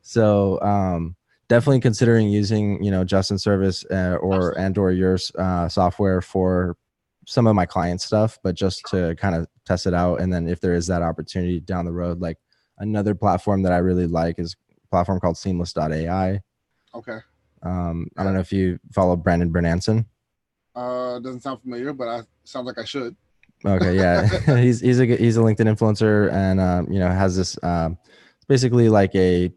So definitely considering using, Justin's service or your software for some of my client stuff, but just to kind of test it out. And then if there is that opportunity down the road, like another platform that I really like is a platform called seamless.ai. Okay. I don't know if you follow Brandon Bernanson. Doesn't sound familiar, but sounds like I should. Okay, yeah, he's a LinkedIn influencer, and has this basically like a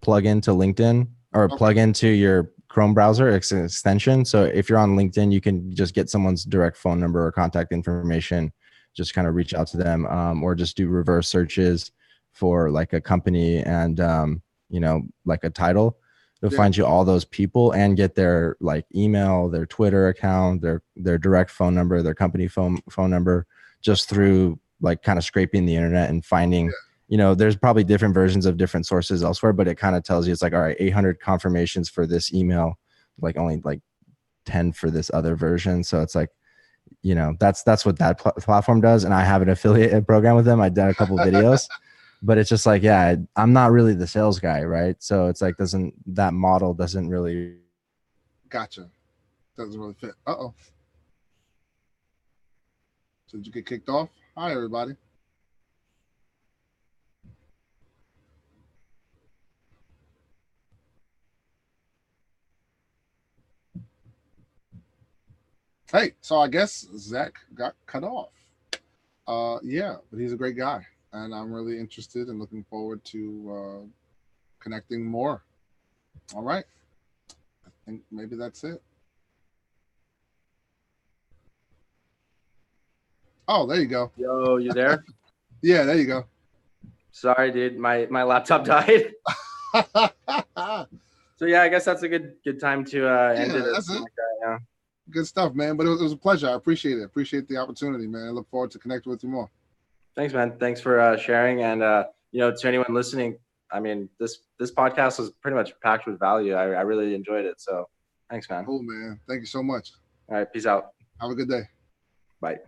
plug-in to LinkedIn or plug into your Chrome browser. It's an extension. So if you're on LinkedIn, you can just get someone's direct phone number or contact information, just kind of reach out to them, or just do reverse searches for like a company and like a title. It'll find you all those people and get their like email, their Twitter account, their direct phone number, their company phone number, just through like kind of scraping the internet and finding, there's probably different versions of different sources elsewhere, but it kind of tells you it's like, all right, 800 confirmations for this email, like only like 10 for this other version. So it's like, that's what that platform does. And I have an affiliate program with them. I did a couple of videos. But it's just like, yeah, I'm not really the sales guy, right? So it's like, that model doesn't really. Gotcha. Doesn't really fit. Uh-oh. So did you get kicked off? Hi, everybody. Hey, so I guess Zach got cut off. Yeah, but he's a great guy. And I'm really interested and looking forward to connecting more. All right. I think maybe that's it. Oh, there you go. Yo, you there? Yeah, there you go. Sorry, dude. My laptop died. So yeah, I guess that's a good time to end it. That's it. Like that, yeah. Good stuff, man. But it was a pleasure. I appreciate it. Appreciate the opportunity, man. I look forward to connecting with you more. Thanks, man. Thanks for sharing. And to anyone listening, I mean, this podcast was pretty much packed with value. I really enjoyed it. So thanks, man. Cool, man. Thank you so much. All right, peace out. Have a good day. Bye.